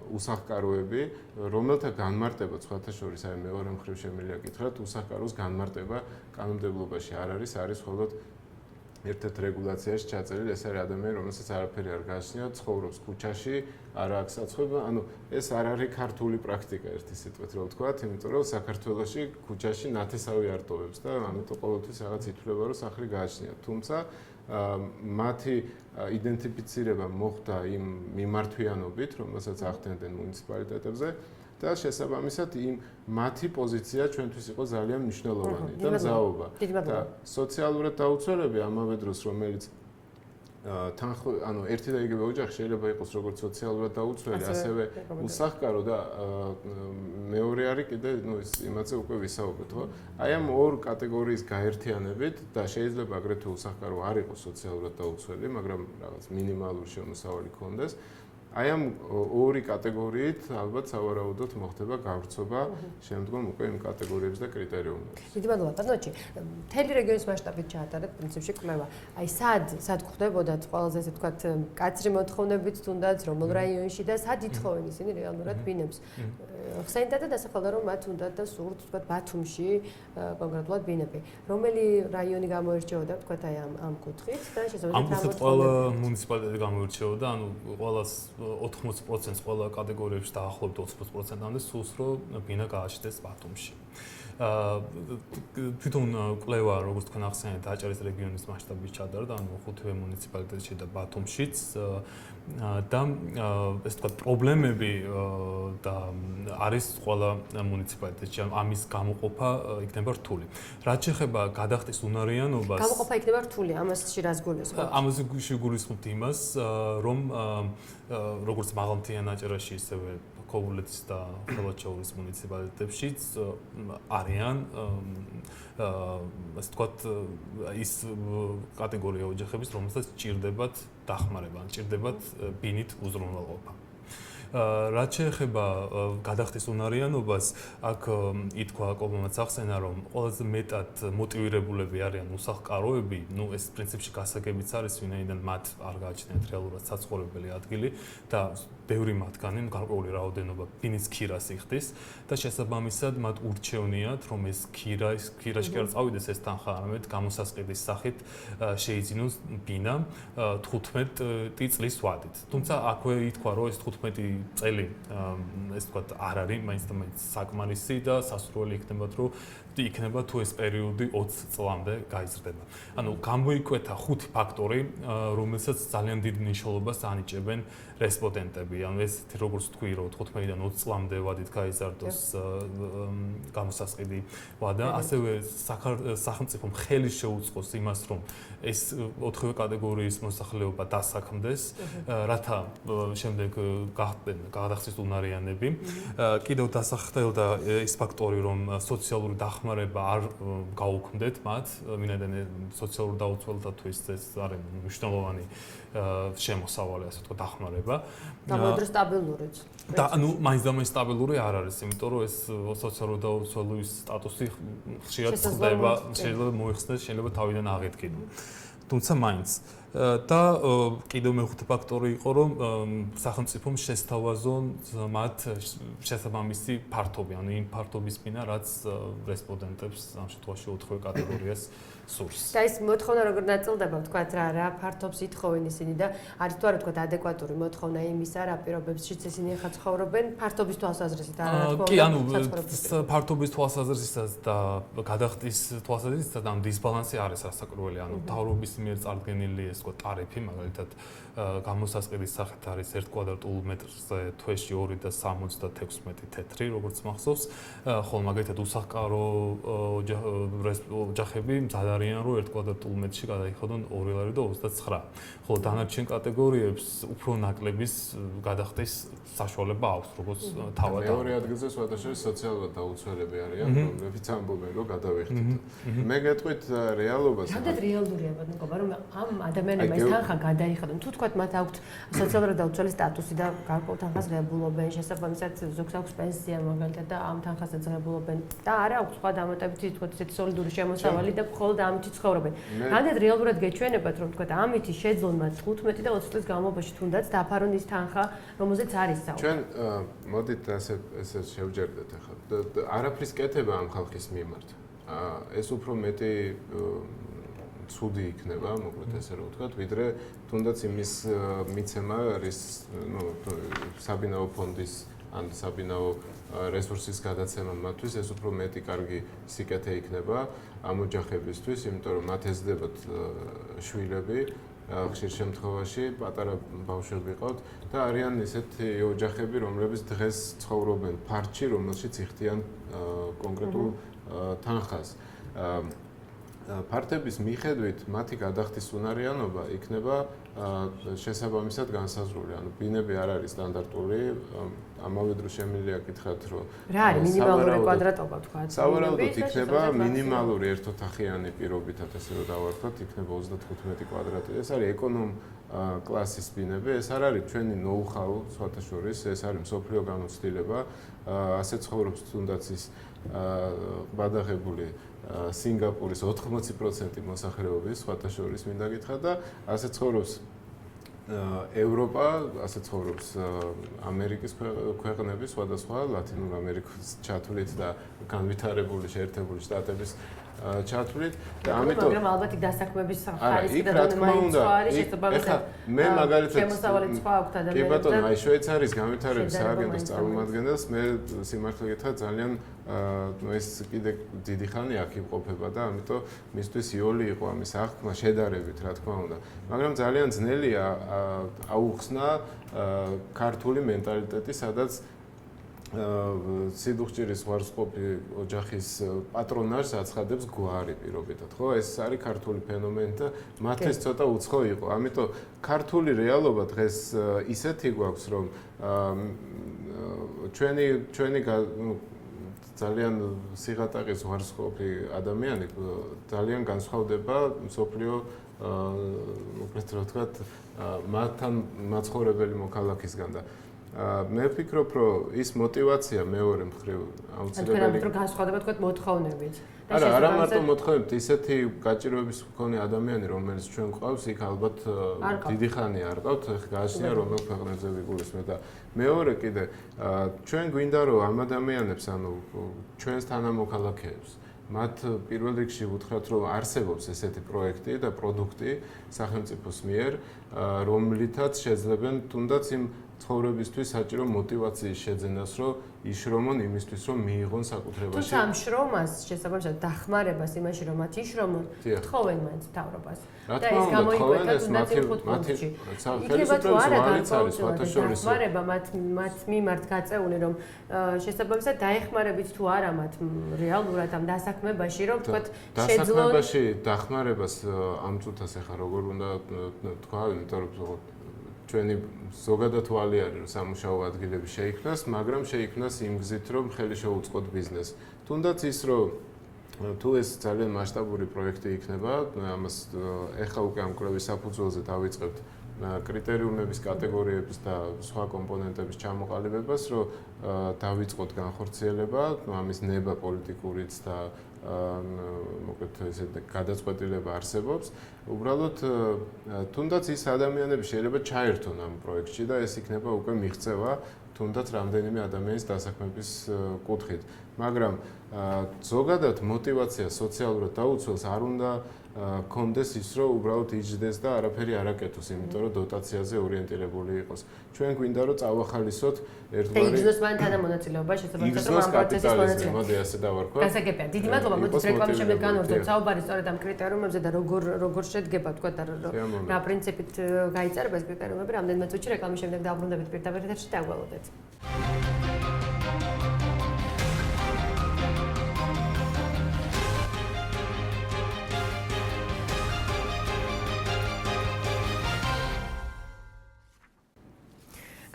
უსახკაროები, რომელთა განმარტება სხვათა შორის აი მეორე მხრივ შემიძლია კითხრათ, უსახკაროს განმარტება კანონმდებლობაში არ არის, არის მხოლოდ ერთ-ერთ რეგულაციაში ჩაწერილი, ეს არის ადამიანი, რომელსაც არაფერი არ გააჩნია, ცხოვრობს ქუჩაში, არ აქვს საცხოვრებელი, ანუ ეს არ არის ქართული პრაქტიკა ერთი სიტყვით რომ ვთქვათ, იმიტომ რომ საქართველოში ქუჩაში ნათესავი არ ტოვებს და ამიტომ ყოველთვის რაღაც ითვლება რომ სახლი გააჩნია. თუმცა მათი იდენტიფიცირება მოხდა იმ მიმართვიანობით, რომელსაც ახდენდნენ მუნიციპალიტეტებზე და შესაბამისად იმ მათი პოზიცია ჩვენთვის იყო ძალიან მნიშვნელოვანი და მზაობა. და სოციალურად დაუცველები ამავე დროს, რომელიც ანუ ერთი და იგივე ოჯახი შეიძლება იყოს როგორც სოციალურად დაუცველი, ასევე უსახკარო და მეორე არის კიდე იმაზე უკვე ვისაუბრეთ, ხო? აი ამ ორ კატეგორიის გაერთიანებით და შეიძლება აგრეთვე უსახკარო არ იყოს სოციალურად დაუცველი, მაგრამ რაღაც მინიმალური შემოსავალი ქონდეს. აი ამ ორი კატეგორიით ალბათ სავარაუდოდ მოხდება გავრცობა შემდგომ უკვე იმ კატეგორიებს და კრიტერიუმებს. დიდი მადლობა, პატონოჩი. მთელი რეგიონის მასშტაბით ჩაატარეთ პრინციპში კვლევა. აი სად გვხვდებოდათ ყველაზე ესე ვთქვათ კაცრი მოთხოვნებით თუნდაც რომელ რაიონში და სად ითხოვენ ისინი რეალურად ბინებს. ხსენდა და დასახელდა რომ მათ უნდათ და სურთ ვთქვათ ბათუმში კონკრეტულად ბინები. რომელი რაიონი გამოირჩეოდა ვთქვათ აი ამ კუთხით და შესაძლოა ამბობთ ყველა მუნიციპალიტეტი გამოირჩეოდა, ანუ ყველას 80% ყველა კატეგორიებში დაახლოებით 20%-მდე სურს რომ ბინა გააჩნდეს ბათუმში. თვითონ კვლევა როგორც თქვენ ახსენეთ აჭარის რეგიონის მასშტაბით ჩადარდა, ანუ ხუთივე მუნიციპალიტეტში და ბათუმშიც და ეს თქვა პრობლემები და არის ყველა მუნიციპალიტეტში, ამის გამოყოფა იქნება რთული. რაც შეეხება გადახდის უნარიანობას, გამოყოფა იქნება რთული, ამასში რას გულისხმობთ? ამაზე გულისხმობთ იმას, რომ როგორც მაღალმთიან აჭარაში, ისევე ქობულეთის და ხელვაჩაურის მუნიციპალიტეტებშიც არიან ასე ვთქვათ ის კატეგორია ოჯახების, რომელსაც ჭირდებათ დახმარება, ჭირდებათ ბინით უზრუნველყოფა. რაც შეეხება გადახდის უნარიანობას, აქ ითქვა კობმაც ახსენა, რომ ყველაზე მეტად მოტივირებულები არიან უსახკაროები, ეს პრინციპში გასაგებიც არის, ვინაიდან მათ არ გააჩნიათ რეალურად საცხოვრებელი ადგილი და ბევრი მათგანი, გარკვეული რაოდენობა ბინის ქირას იხდის და შესაბამისად მათ ურჩევნიათ, რომ ეს ქირაში კი არ წავიდეს ეს თანხა, არამედ გამოსასყიდის სახით შეიძინოს ბინა 15 წლის ვადით. თუმცა აქვე ითქვა, რომ ეს 15 წელი ეს ვთქვათ არ არის მაინც და მაინც საკმარისი და სასურველი იქნება თუ ეს პერიოდი 20 წლამდე გაიზრდება. ანუ გამოიკვეთა 5 ფაქტორი, რომელსაც ძალიან დიდ მნიშვნელობას ანიჭებენ რესპონდენტები. ანუ ეს როგორც თქვი, რომ 15-დან 20 წლამდე ვადით გაიზარდოს გამოსასყიდი ვადა, ასევე სახელმწიფომ ხელი შეუწყოს იმას, რომ ეს 4 კატეგორიის მოსახლეობა დასაქმდეს, რათა შემდეგ გახდნენ გადახდის უნარიანები. კიდევ დასახელდა ის ფაქტორი, რომ სოციალური დახმარება არ გაუქმდეთ მათ, ვინაიდან სოციალურ დაუცველთათვის ეს არის მნიშვნელოვანი შემოსავალი, ასე ვთქვათ, დახმარება. დამოუკიდებლად სტაბილურიც. და ანუ მაინც და მაინც სტაბილური არ არის, იმიტომ რომ ეს სოციალურ დაუცველობის სტატუსი ხშირად ხდება, შეიძლება მოიხსნას, შეიძლება თავიდან აღედგინო. თუმცა მაინც და კიდევ მეხუთე ფაქტორი იყო, რომ სახელმწიფომ შესთავაზონ მათ შესაბამისი ფართობი, ანუ იმ ფართობის მინა, რაც რესპონდენტებს ამ შემთხვევაში 4 კატეგორიას სურს. და ეს მოთხოვნა როგორ ნაწილდება, ვთქვათ, რა ფართობს ითხოვენ ისინი და არის თუ არა ვთქვათ ადეკვატური მოთხოვნა იმისა, რა პირობებშიც ისინი ახლა ცხოვრობენ, ფართობის თვალსაზრისით, არა რა თქმა უნდა. კი, ანუ ფართობის თვალსაზრისითაც და გადახდის თვალსაზრისითაც ამ დისბალანსი არის რასაკვირველი, ანუ მთავრობის მიერ წარდგენილი ეს თქო ტარიფი, მაგალითად გამოსასყიდის სახით არის 1 კვადრატულ მეტრზე თვეში 2.76 თეთრი, როგორც მახსოვს, ხოლო მაგალითად უსახკარო ოჯახები მზად არიან, რომ 1 კვადრატულ მეტრში გადაიხადონ 2.29 ლარი, ხოლო დანარჩენ კატეგორიებს უფრო ნაკლების გადახდის საშუალება აქვს, როგორც თავად. მეორე ადგილზე სხვადასხვა სოციალურად დაუცველები არიან, რომლებიც ამბობენ, რომ გადავიხდით. მე გეტყვით რეალობას. რამდენად რეალურია მეგობა, რომ ამ ადამიანებმა ეს თანხა გადაიხადონ. თუ თქვათ მათ აქვთ სოციალურად დაუცველი სტატუსი და გარკვეულ თანხას ღებულობენ, შესაბამისად ზოგს აქვს პენსია მაგალითად და ამ თანხასაც ღებულობენ და არა აქვს სხვა დამატებითი თქვათ ესეთი სოლიდური შემოსავალი და მხოლოდ ამით ცხოვრობენ. რამდენად რეალურად გეჩვენებათ, რომ თქვათ ამით შეძლონ მათ 15 და 20 წლის განმავლობაში თუნდაც დაფარონ ის თანხა, რომელზეც არის საუბარი. ჩვენ მოდით ესე შევჯერდეთ ახლა. არაფრის კეთება ამ ხალხის მიმართ. ეს უფრო მეტი ცუდი იქნება, მოკლედ ესე რომ ვთქვათ, ვიდრე თუნდაც იმის მიცემა არის, საბინაო ფონდის ან საბინაო რესურსის გადაცემა მათთვის, ეს უფრო მეტი კარგი სიკეთე იქნება ამ ოჯახებისთვის, იმიტომ რომ მათ ეზრდებათ შვილები, ხშირ შემთხვევაში პატარა ბავშვები ყავთ და არიან ისეთი ოჯახები, რომლებიც დღეს ცხოვრობენ ფარჩში, რომელშიც იხდიან კონკრეტულ თანხას. ფართების მიხედვით მათი გადახდის უნარიანობა იქნება შესაბამისად განსაზღვრული. ანუ ბინები არ არის სტანდარტული, ამავე დროს შემიძლია გითხრათ, რომ რა არის მინიმალური კვადრატობა თქვათ? სავარაუდოდ იქნება მინიმალური ერთოთახიანი პირობითად, ესე რომ დავარქვათ, იქნება 35 კვადრატი. ეს არის ეკონომ კლასის ბინები, ეს არ არის ჩვენი ნოუ-ჰაუ, სხვათა შორის, ეს არის მსოფლიო გამოცდილება, ასე ცხოვრობს თუნდაც ის ბადაღებული სინგაპურის 80% მოსახლეობის, სხვათა შორის მინდა გითხრათ და ასე ცხოვრობს ევროპა, ასე ცხოვრობს ამერიკის ქვეყნები, სხვადასხვა ლათინურ ამერიკის ჩათვლით და განვითარებული შეერთებული შტატების ჩათვლით და ამიტომ მაგრამ ალბათ იქ დასაქმების ხარისხი და დონე არის შესაბამისად. მე მაგალითად შემოსავალი სხვა აქვს ადამიანებს. კი ბატონო, აი შვეიცარიის განვითარების სააგენტოს წარმომადგენელს მე სიმართლე გითხრათ ძალიან ეს კიდე დიდი ხანი აქ იმყოფება და ამიტომ მისთვის იოლი იყო ამის აღქმა შედარებით, რა თქმა უნდა. მაგრამ ძალიან ძნელია აუხსნა ქართული მენტალიტეტი, სადაც სიდუხჭირის ვარსკვლავი ოჯახის პატრონაჟს აცხადებს გვარი პირობითად, ხო? ეს არის ქართული ფენომენი და მათთვის ცოტა უცხო იყო. ამიტომ ქართული რეალობა დღეს ისეთი გვაქვს, რომ ჩვენი ძალიან სიღატაკის ვარსკვლავი ადამიანი ძალიან განსხვავდება მსოფლიო მოკლედ რა ვთქვათ, მათთან მაცხოვრებელი მოქალაქისგან და მე ვფიქრობ, რომ ის мотиваცია მეორე მხრივ აუცილებელი თქვენ განსხვავდება თქვენ მოთხოვნებით. არა, არა მარტო მოთხოვნებით, ისეთი გაჭირვების მქონე ადამიანი, რომელიც ჩვენ გვყავს, იქ ალბათ დიდი ხანი არ ყავთ, ხა გააჩნია რომელ ქვეყნებზე ვიგულისხმე და მეორე კიდე ჩვენ გვინდა რომ ამ ადამიანებს, ანუ ჩვენს თანამოქალაქეებს მათ პირველ რიგში ვუთხრათ, რომ არსებობს ესეთი პროექტი და პროდუქტი სახელმწიფოს მიერ, რომლითაც შეძლებენ თუნდაც იმ ცხოვრებისთვის საჭირო мотиваციის შეძენას, რომ იშრომონ იმისთვის, რომ მიიღონ საკუთრებაში. თუმცა ამ შრომას შესაბამისად დახმარებას იმაში, რომ მათ იშრომონ, თხოვენ მაინც მთავრობას. და ეს გამოიკვეთა თუნდაც იმ 5 პუნქტში. ხელისუფლების ვალიც არის ფათაშორის. დახმარება მათ მიმართ გაწეული, რომ შესაბამისად დაეხმარებით თუ არა მათ რეალურად ამ დასაქმებაში, რომ თქვათ შეძლონ დასაქმებაში დახმარებას ამ წუთას ახლა როგორ უნდა თქვა, იმიტომ რომ ჩვენი ზოგადად ვალი არის, რომ სამუშაო ადგილები შეიქმნას, მაგრამ შეიქმნას იმ გზით, რომ ხელი შეუწყოთ ბიზნესს. თუნდაც ის, რომ თუ ეს ძალიან მასშტაბური პროექტი იქნება, ამას ეხლა უკვე ამ კვლევის საფუძველზე დავიწყებთ კრიტერიუმების, კატეგორიების და სხვა კომპონენტების ჩამოყალიბებას, რომ დავიწყოთ განხორციელება, ამის ნება პოლიტიკურიც და მოკლედ ესე გადაწყვეტილება არსებობს. უბრალოდ თუნდაც ის ადამიანები შეიძლება ჩაერთონ ამ პროექტში და ეს იქნება უკვე მიღწევა თუნდაც რამდენიმე ადამიანის დასაქმების კუთხით. მაგრამ ზოგადად мотивация სოციალურად დაუცველს არ უნდა კონდეს ის რომ უბრალოდ იჯდეს და არაფერი არ აკეთოს, იმიტომ რომ დოტაციაზე ორიენტირებული იყოს. ჩვენ გვინდა რომ წავახალისოთ ერთგვარი იგრძნოს მან თანამონაწილეობა შესაძლოა რომ ამ პროცესის მონაწილე. მოდი ასე დავარქვა. გასაგებია. დიდი მადლობა. მოდით რეკლამის შემდეგ განვარდოთ საუბარი სწორედ ამ კრიტერიუმებზე და როგორ შედგება თქვა და რა პრინციპით გაიწერება ეს კრიტერიუმები. რამდენიმე წუთში რეკლამის შემდეგ დავბრუნდებით პირდაპირ ეთერში და გველოდეთ.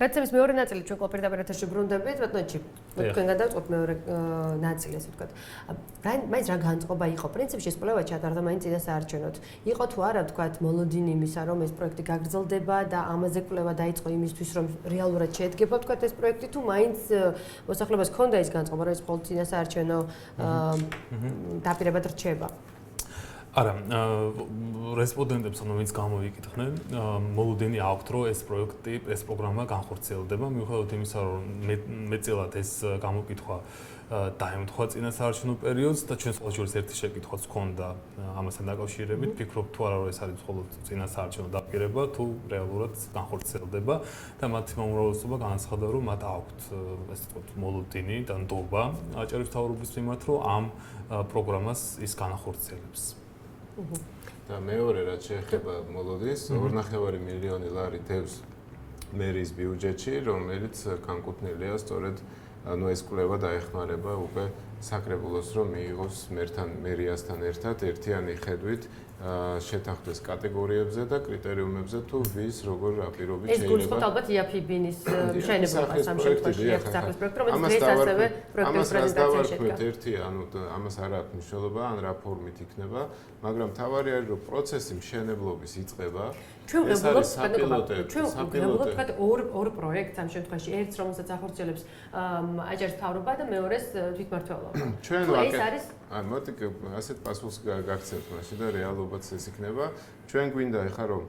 გადაცემის მეორე ნაწილი ჩვენ კოპირდაპირ ეთერში ბრუნდებით, ბატონო, თქვენ გადავწყობთ მეორე ნაწილი, ასე ვთქვათ. მაინც რა განწყობა იყო? პრინციპში ეს კვლევა ჩატარდა მაინც წინასაარჩევნოდ. იყო თუ არა, ვთქვათ, მოლოდინი იმისა, რომ ეს პროექტი გაგრძელდება და ამაზე კვლევა დაიწყო იმისთვის, რომ რეალურად შედგება, ვთქვათ, ეს პროექტი თუ მაინც მოსახლეობას ჰქონდა ის განწყობა, რომ ეს მხოლოდ წინასაარჩევნო დაპირებად რჩება? არა, რესპონდენტებს ანუ ვინც გამოვიკითხნენ, მოლოდინი აქვთ, რომ ეს პროექტი, ეს პროგრამა განხორციელდება, მიუხედავად იმისა, რომ მეწილად ეს გამოკითხვა დაემთხვა წინასაარჩევნო პერიოდს და ჩვენს ყოველშორის ერთი შეკითხვაც ჰქონდა ამასთან დაკავშირებით, ფიქრობ თუ არა რომ ეს არის მხოლოდ წინასაარჩევნო დაპირება, თუ რეალურად განხორციელდება და მათი უმრავლესობა განაცხადა, რომ მათ აქვთ, ასე ვთქვათ, მოლოდინი და ნდობა აჭარის მთავრობის მიმართ, რომ ამ პროგრამას ის განახორციელებს. და მეორე რაც შეეხება მოლოდინს, 2.5 მილიონი ლარი დევს მერის ბიუჯეტში, რომელიც განკუთვნილია სწორედ ანუ ეს კვლევა დაეხმარება უკვე საკრებულოს რომ მიიღოს მერიასთან ერთად ერთიანი ხედვით შეთანხმდეს კატეგორიებზე და კრიტერიუმებზე თუ ვის როგორ აპირობით შეიძლება. ეს გულისხმობთ ალბათ იაფიბინის მშენებლობას ამ შემთხვევაში სახლის პროექტი, რომელიც დღეს ასევე პროექტის პრეზენტაციაში შედგა. ერთი, ანუ ამას არ აქვს მნიშვნელობა, ან რა ფორმით იქნება, მაგრამ თავარი არის რომ პროცესი მშენებლობის იწყება. ჩვენ ვღებულობთ ორ პროექტს ამ შემთხვევაში, ერთს რომელსაც ახორციელებს აჭარის მთავრობა და მეორეს თვითმმართველობა. ჩვენ მოდი ასეთ პასუხს გაგცევთ მაშინ და რეალობაც ეს იქნება. ჩვენ გვინდა ეხლა რომ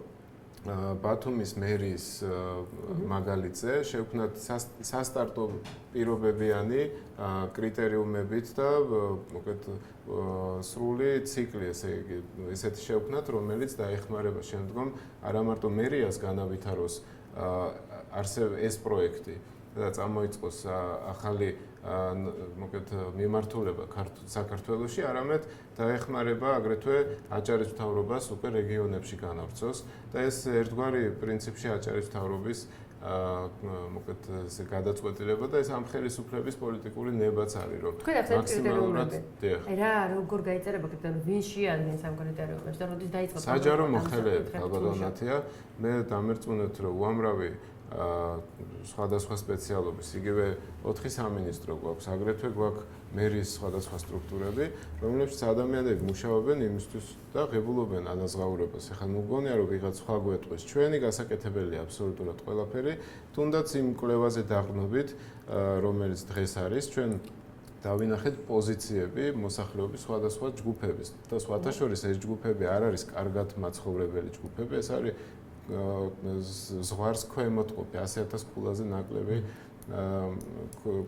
ბათუმის მერის მაგალითზე შევქმნათ სასტარტო პირობებიანი კრიტერიუმებით და მოკლედ სრული ციკლი ესეთი შევქმნათ, რომელიც დაეხმარება შემდგომ არა მარტო მერიას განავითაროს ეს პროექტი და წამოიწყოს ახალი მოკლედ მიმართულება საქართველოში, არამედ დაეხმარება აგრეთვე აჭარის მთავრობას უკვე რეგიონებში განავრცოს და ეს ერთგვარი პრინციპში აჭარის მთავრობის მოკლედ ესე გადაწყვეტილება და ეს ამ ხელისუფლების პოლიტიკური ნებაც არის, რომ მაქსიმალურად რა როგორ გაიწერება კრიტერიუმები, ვინ შეადგენს ამ კრიტერიუმებს და როდის დაიწყო საჯარო მოხელეები, ალბათ მე დამერწმუნეთ, რომ უამრავი სხვადასხვა სპეციალობის, იგივე 4 სამინისტრო გვაქვს, აგრეთვე გვაქვს მერის სხვადასხვა სტრუქტურები, რომლებშიც ადამიანები მუშაობენ იმისთვის და ღებულობენ ანაზღაურებას. ეხლა მგონია რომ ვიღაც სხვა გვეტყვის, ჩვენი გასაკეთებელია აბსოლუტურად ყველაფერი, თუნდაც იმ კვლევაზე დაყრდნობით, რომელიც დღეს არის, ჩვენ დავინახეთ პოზიციები მოსახლეობის სხვადასხვა ჯგუფების და სხვათა შორის ეს ჯგუფები არ არის კარგად მაცხოვრებელი ჯგუფები, ეს არის ზღვარს ქვემოთყოფი 100,000 ქულაზე ნაკლები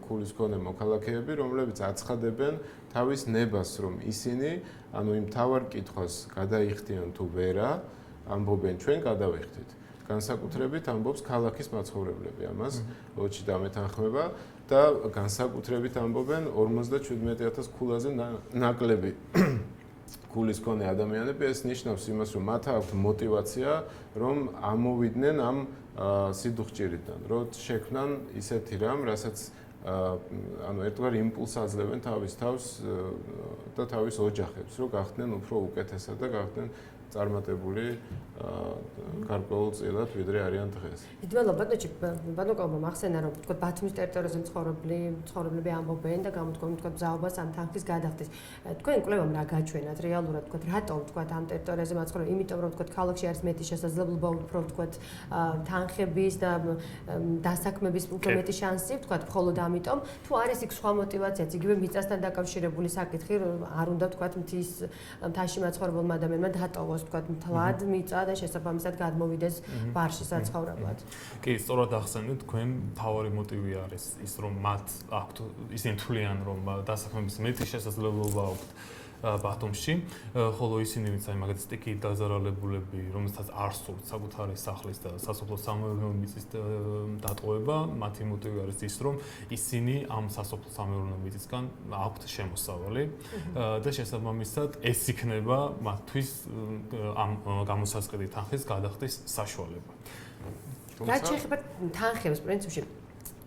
ქულის მქონე მოქალაქეები, რომლებიც აცხადებენ თავის ნებას, რომ ისინი, ანუ იმ თავარ კითხვას გადაიხდიან თუ ვერა, ამბობენ ჩვენ გადავიხდით. განსაკუთრებით ამბობს ქალაქის მაცხოვრებლები ამას, ლოჩი დამეთანხმება და განსაკუთრებით ამბობენ 57,000 ქულაზე ნაკლები ქულის მქონე ადამიანები, ეს ნიშნავს იმას, რომ მათ აქვთ мотивация, რომ ამოვიდნენ ამ სიდუხჭირიდან, რომ შექმნან ისეთი რამ, რასაც ანუ ერთგვარი იმპულსს აძლევენ თავის თავს და თავის ოჯახებს, რომ გახდნენ უფრო უკეთესად და გახდნენ წარმატებული გარკვეულ წილად, ვიდრე არიან დღეს. მადლობა ბატონო მახსენა რომ თქვა ბათუმის ტერიტორიაზე მცხოვრებლები ამბობენ და გამოთქვამენ თქვა ბრძოლას ამ თანხის გადახდის. თქვენ კვლევამ რა გაჩვენათ რეალურად თქვა რატომ თქვა ამ ტერიტორიაზე მაცხოვრებელი, იმიტომ რომ თქვა ქალაქში არის მეტი შესაძლებლობა უფრო თქვა თანხების და დასაქმების უფრო მეტი შანსი, თქვა მხოლოდ ამიტომ, თუ არის იქ სხვა мотиваციაც, იგივე მიწასთან დაკავშირებული საკითხი, არ უნდა თქვა მთაში მაცხოვრებელმა ადამიანმა დატოვოს თქვა მთლად მიწა და შესაბამისად გადმოვიდეს ბარში საცხოვრებლად. კი, სწორად ახსენეთ, თქვენ მთავარი მოტივი არის ის, რომ მათ აქვთ ისინი თვლიან, რომ დასაქმების მეტი შესაძლებლობა აქვთ ბათუმში, ხოლო ისინი ვინც აი მაგალითად სტიკი დაზარალებულები, რომელთაც არ სურთ საკუთარი სახლის და სასოფლო სამეურნეო მიწის დატოვება, მათი მოტივი არის ის, რომ ისინი ამ სასოფლო სამეურნეო მიწისგან აქვთ შემოსავალი და შესაბამისად ეს იქნება მათთვის ამ გამოსასყიდი თანხის გადახდის საშუალება. რაც შეეხება თანხებს პრინციპში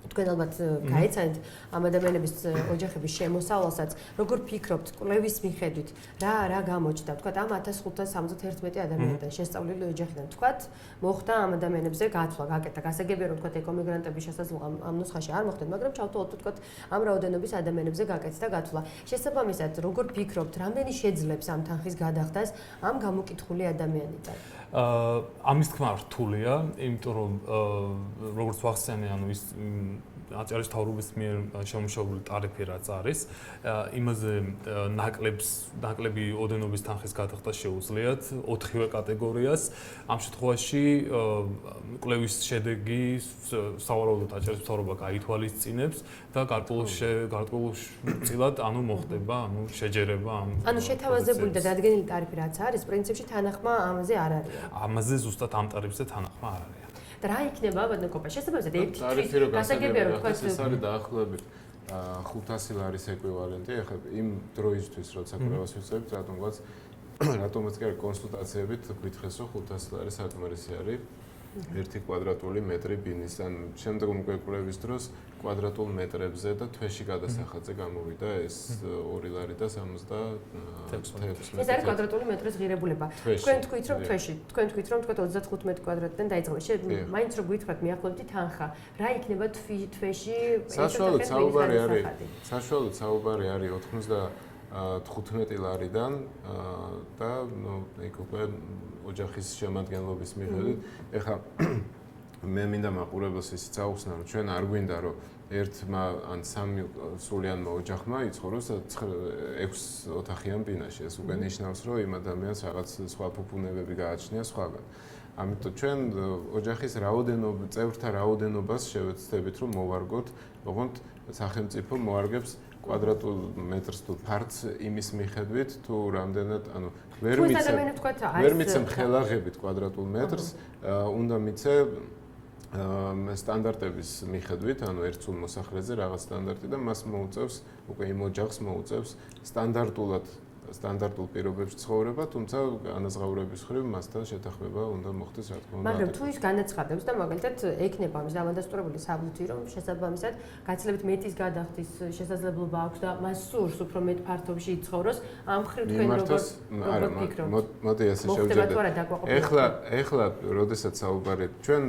თქვენ ალბათ გაიცანით ამ ადამიანების ოჯახების შემოსავალსაც, როგორ ფიქრობთ კვლევის მიხედვით, რა გამოჩნდა, თქვა ამ 1571 ადამიანიდან შესწავლილი ოჯახიდან, თქვა მოხდა ამ ადამიანებზე გაცვლა, გაკეთა, გასაგებია რომ თქვა ეკომიგრანტების შესაძლებლობა ამ ნუსხაში არ მოხდა, მაგრამ ჩავთვალოთ თქვა ამ რაოდენობის ადამიანებზე გაკეთა და გაცვლა. შესაბამისად, როგორ ფიქრობთ, რამდენი შეძლებს ამ თანხის გადახდას ამ გამოკითხული ადამიანიდან? ამის თქმა რთულია, იმიტომ რომ როგორც ვახსენე, ანუ ის აჭარის მთავრობის მიერ შემუშავებული ტარიფი რაც არის, იმაზე ნაკლები ოდენობის თანხის გადახდა შეუძლიათ 4-ვე კატეგორიას. ამ შემთხვევაში კვლევის შედეგი სავარაუდოდ აჭარის მთავრობა გაითვალისწინებს და გარკვეულ წილად ანუ მოხდება, ანუ შეჯერება ამ ანუ შეთავაზებული და დადგენილი ტარიფი რაც არის, პრინციპში თანახმა ამაზე არ არის. ამაზე ზუსტად ამ ტარიფზე თანახმა არ არის. და რა იქნება ბატონო შესაბამისად ერთი ტარიფი რო გასაგებია რომ თქვა ეს არის დაახლოებით 500 ლარის ეკვივალენტი, ახლა იმ დროისთვის როცა კვლევას ვიწყებთ, რატომაც კი არ კონსულტაციებით გვითხრეს რომ 500 ლარი საკმარისი არის 1 კვადრატული მეტრი ბინისთან. შემდგომ უკვე კვლევის დროს კვადრატულ მეტრებზე და თვეში გადასახადზე გამოვიდა ეს 2 ლარი და 76 ეს არის კვადრატული მეტრის ღირებულება. თქვენ თქვით რომ თვეში, თქვენ თქვით რომ თქვა 35 კვადრატიდან დაიწყება. მაინც რო გითხრათ მიახლოებდი თანხა. რა იქნება თვეში? საშუალოდ საუბარი არის 95 ლარიდან და იქ უკვე ოჯახის შემადგენლობის მიხედვით. ეხლა მე მინდა მაყურებელს ისიც აუხსნა, რომ ჩვენ არ გვინდა რომ ერთმა ან 3 სულიანმა ოჯახმა იცხოვროს 6 ოთახიან ბინაში. ეს უკვე ნიშნავს, რომ იმ ადამიანს რაღაც სხვა ფუფუნებები გააჩნია სხვაგან. ამიტომ ჩვენ ოჯახის წევრთა რაოდენობას შევეცდებით, რომ მოვარგოთ, ოღონდ სახელმწიფო მოარგებს კვადრატულ მეტრს თუ ფართს იმის მიხედვით, თუ რამდენად, ანუ ვერ მიცემ ხელაღებით კვადრატულ მეტრს, უნდა მიცე სტანდარტების მიხედვით, ანუ ერთ სულ მოსახლეზე რაღაც სტანდარტი და მას მოუწევს, უკვე იმ ოჯახს მოუწევს სტანდარტულ პირობებში ცხოვრება, თუმცა განაზღაურების მხრივ მასთან შეთანხმება უნდა მოხდეს, რა თქმა უნდა. მაგრამ თუ ის განაცხადებს და მაგალითად ექნება ამის დამადასტურებელი საბუთი, რომ შესაბამისად გაცილებით მეტის გადახდის შესაძლებლობა აქვს და მას სურს უფრო მეტ ფართობში იცხოვროს, ამ მხრივ თქვენ როგორ ფიქრობთ? მოდი ასე შევჯერდეთ. ეხლა, როდესაც საუბარია, ჩვენ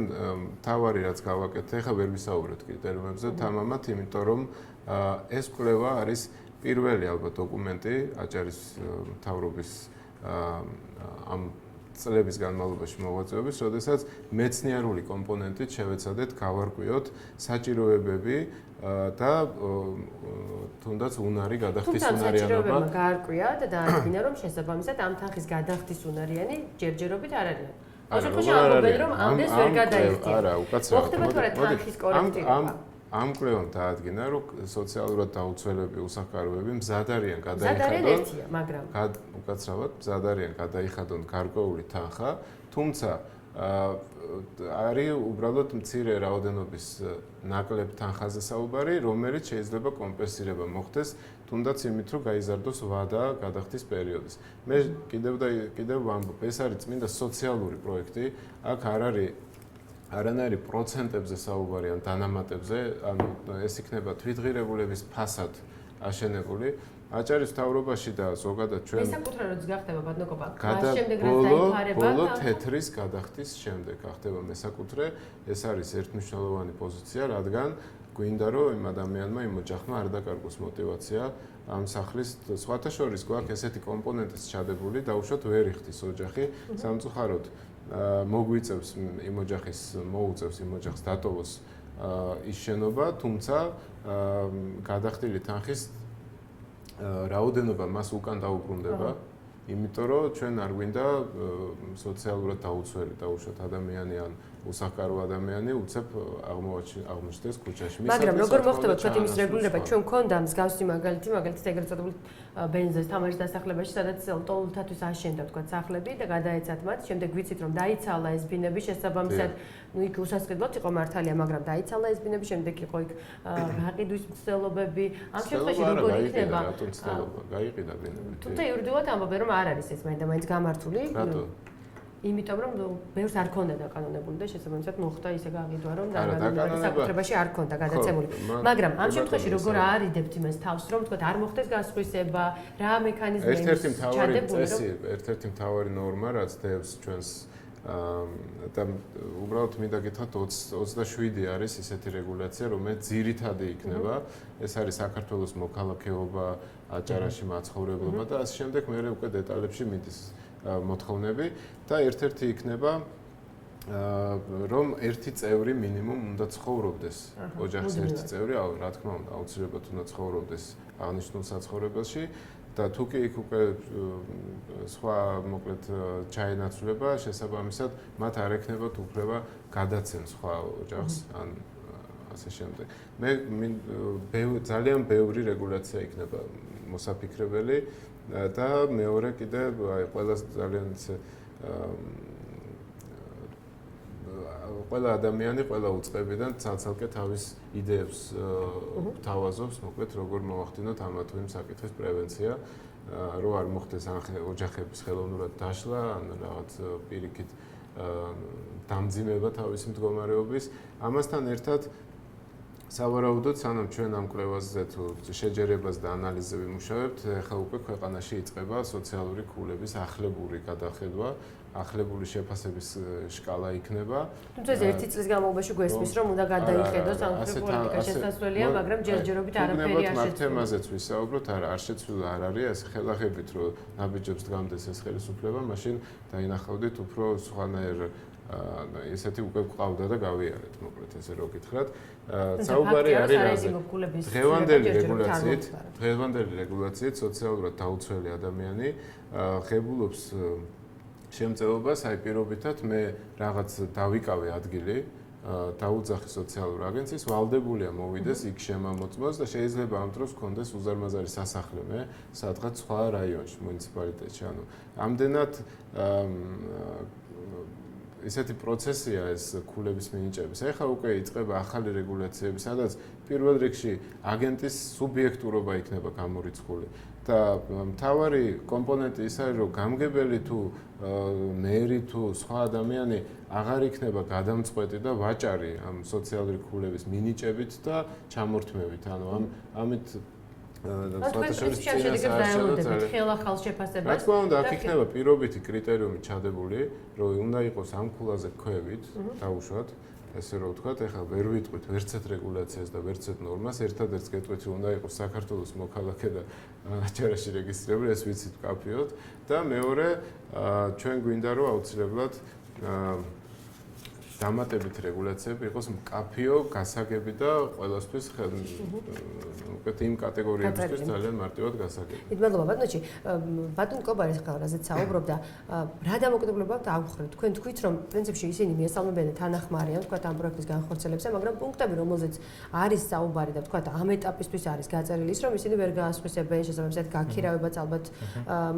თავარი რაც გავაკეთე, ეხლა ვერ ვისაუბრეთ კრიტერიუმებზე თამამად, იმიტომ რომ ეს კვლევა არის პირველი ალბათ დოკუმენტი აჭარის მთავრობის ამ წლების განმავლობაში მოღვაწეობის, როდესაც მეცნიერული კომპონენტით შევეცადეთ გავარკვიოთ საჭიროებები და თუნდაც უნარი გადახდის უნარიანობა. თუმცა საჭიროებებმა გაარკვია და დაადგინა, რომ შესაბამისად ამ თანხის გადახდის უნარიანი ჯერჯერობით არ არიან. ამ შემთხვევაში ამბობენ, რომ ამდენს ვერ გადაიხდიან. არა, უკაცრავად. მოხდება თუ არა თანხის კორექტირება? ამ კვლევამ დაადგინა, რომ სოციალურად დაუცველები უსახკაროები მზად არიან გადაიხადონ გარკვეული თანხა, თუმცა არის უბრალოდ მცირე რაოდენობის ნაკლებ თანხაზე საუბარი, რომელიც შეიძლება კომპენსირება მოხდეს, თუნდაც იმით, რომ გაიზარდოს ვადა გადახდის პერიოდის. მე კიდევ ვამბობ, ეს არის წმინდა სოციალური პროექტი, აქ არ არის არანაირი პროცენტებზე საუბარი ან დანამატებზე, ანუ ეს იქნება თვითღირებულების ფასად აშენებული. აჭარის მთავრობაში და ზოგადად ჩვენ მესაკუთრე როდის გახდება ბატონობა? ბოლო თეთრის გადახდის შემდეგ გახდება მესაკუთრე. ეს არის ერთმნიშვნელოვანი პოზიცია, რადგან გვინდა რომ იმ ადამიანმა, იმ ოჯახმა არ დაკარგოს мотиваცია ამ სახლის სხვათა შორის გვაქვს ესეთი კომპონენტიც ჩადებული, დაუშვათ ვერ იხდის ოჯახი, სამწუხაროდ მოგვიწევს იმ ოჯახის მოუწევს იმ ოჯახს დატოვოს ის შენობა, თუმცა გადახდილი თანხის რაოდენობა მას უკან დაუბრუნდება, იმიტომ რომ ჩვენ არ გვინდა სოციალურად დაუცველი დაუშვათ ადამიანი ან უსახკარო ადამიანი უცებ აღმოჩნდეს ქუჩაში. მაგრამ როგორ მოხდება თქვენ იმის რეგულირება? ჩვენ გვქონდა მსგავსი მაგალითად ეგრეთ წოდებული ბენზოს თამაშის დასახლებაში, სადაც ლტოლთათვის აშენდა თქვა სახლები და გადაეცათ მათ. შემდეგ ვიცით რომ დაიცალა ეს ბინები შესაბამისად, იქ უსასყიდლოდ იყო მართალია, მაგრამ დაიცალა ეს ბინები, შემდეგ იყო იქ გაყიდვის მცდელობები. ამ შემთხვევაში როგორ იქნება? გაიყიდა ბინები. თუმცა იურიდიულად ამბობენ რომ არ არის ეს მაინც გამართული. რატო? იმიტომ რომ ბევრს არ ქონდა დაკანონებული და შესაბამისად მოხდა ისე გაყიდვა რომ საკუთრებაში არ ქონდა გადაცემული. მაგრამ ამ შემთხვევაში როგორ არიდებთ იმას თავს რომ თქვა არ მოხდეს გასხვისება, რა მექანიზმი ერთ-ერთი მთავარი ნორმა რაც დევს ჩვენს და უბრალოდ მინდა გითხრათ 27 არის ისეთი რეგულაცია რომელიც ძირითადი იქნება. ეს არის საქართველოს მოქალაქეობა, აჭარაში მაცხოვრებლობა და ასე შემდეგ მე უკვე დეტალებში მიდის მოთხოვნები და ერთ-ერთი იქნება რომ ერთი წევრი მინიმუმ უნდა ცხოვრობდეს ოჯახის ერთი წევრი, რა თქმა უნდა, აუცილებლად უნდა ცხოვრობდეს აღნიშნულ საცხოვრებელში და თუ კი იქ უკვე სხვა მოკლედ ჩაენაცვლება, შესაბამისად მათ არ ექნებათ უფლება გადაცემ სხვა ოჯახს ან ასე შემდეგ. მე ძალიან ბევრი რეგულაცია იქნება მოსაფიქრებელი და მეორე კიდე ყველა ძალიან ყველა ადამიანი ყველა უწყებიდან ცალ-ცალკე თავის იდეებს თავაზობს, მოკლედ როგორ მოახდინოთ ამა თუ იმ საკითხის პრევენცია, რომ არ მოხდეს ოჯახების ხელოვნურად დაშლა, ან რაღაც პირიქით დამძიმება თავისი მდგომარეობის. ამასთან ერთად სავარაუდოდ სანამ ჩვენ ამ კვლევაზე თუ შეჯერებას და ანალიზზე ვიმუშავებთ, ახლა უკვე ქვეყანაში იწყება სოციალური ქულების ახლებური გადახედვა, ახლებული შეფასების შკალა იქნება. თუმცა ეს ერთი წლის განმავლობაში გვესმის, რომ უნდა გადაიხედოს სამხედრო პოლიტიკა შესაძლებელია, მაგრამ ჯერჯერობით არაფერი არ შეცვლილა. მათ თემაზეც ვისაუბროთ, არ შეცვლილა არ არის ეს ხელახებით, რომ ნაბიჯებს დგამდეს ეს ხელისუფლება, მაშინ დაინახავდით უფრო სხვანაირ ესეთი უკვე გვყავდა და გავიარეთ, მოკლედ ესე რო გითხრათ. საუბარი არის რაზე? დღევანდელი რეგულაციით სოციალურად დაუცველი ადამიანი ღებულობს შემწეობას, აი პირობითად მე რაღაც დავიკავე ადგილი, დაუძახი სოციალურ აგენციის, ვალდებულია მოვიდეს იქ შემამოწმოს და შეიძლება ამ დროს გქონდეს უზარმაზარი სასახლე მე სადღაც სხვა რაიონში, მუნიციპალიტეტში, ანუ ამდენად ესეთი პროცესია ეს ქულების მინიჭების. ეხლა უკვე იწყება ახალი რეგულაციები, სადაც პირველ რიგში აგენტის სუბიექტურობა იქნება გამორიცხული და მთავარი კომპონენტი ის არის, რომ გამგებელი თუ მერი თუ სხვა ადამიანი აღარ იქნება გადამწყვეტი და ვაჭარი ამ სოციალური ქულების მინიჭებით და ჩამორთმევით. ანუ ამით ხელახალ შეფასებას. რა თქმა უნდა, აქ იქნება პირობითი კრიტერიუმი ჩადებული, რომ უნდა იყოს ამ ქულაზე ქვევით, დაუშვათ, ესე რომ ვთქვათ, ეხლა ვერ ვიტყვით ვერცეთ რეგულაციას და ვერცეთ ნორმას, ერთადერთს გეტყვით, რომ უნდა იყოს საქართველოს მოქალაქე და აჭარაში რეგისტრირებული, ეს ვიცით ვკაფიოთ და მეორე ჩვენ გვინდა რომ აუცილებლად დამატებით რეგულაციები იყოს მკაფიო, გასაგები და ყველასთვის უკეთ იმ კატეგორიებისთვის ძალიან მარტივად გასაგები. მადლობა ბატონო. ბატონ კობარის ხალხაზეც საუბრობდა, რა დამოკიდებულება აქვს ავხრეთ. თქვენ თქვით, რომ პრინციპში ისინი მიესალმებიან თანახმარიან, თქვათ ამ პროექტის განხორციელებაზე, მაგრამ პუნქტები, რომელზეც არის საუბარი და თქვათ ამ ეტაპისთვის არის გაწერილი ის, რომ ისინი ვერ გაასხვისებენ, შესაბამისად გაქირავებაც ალბათ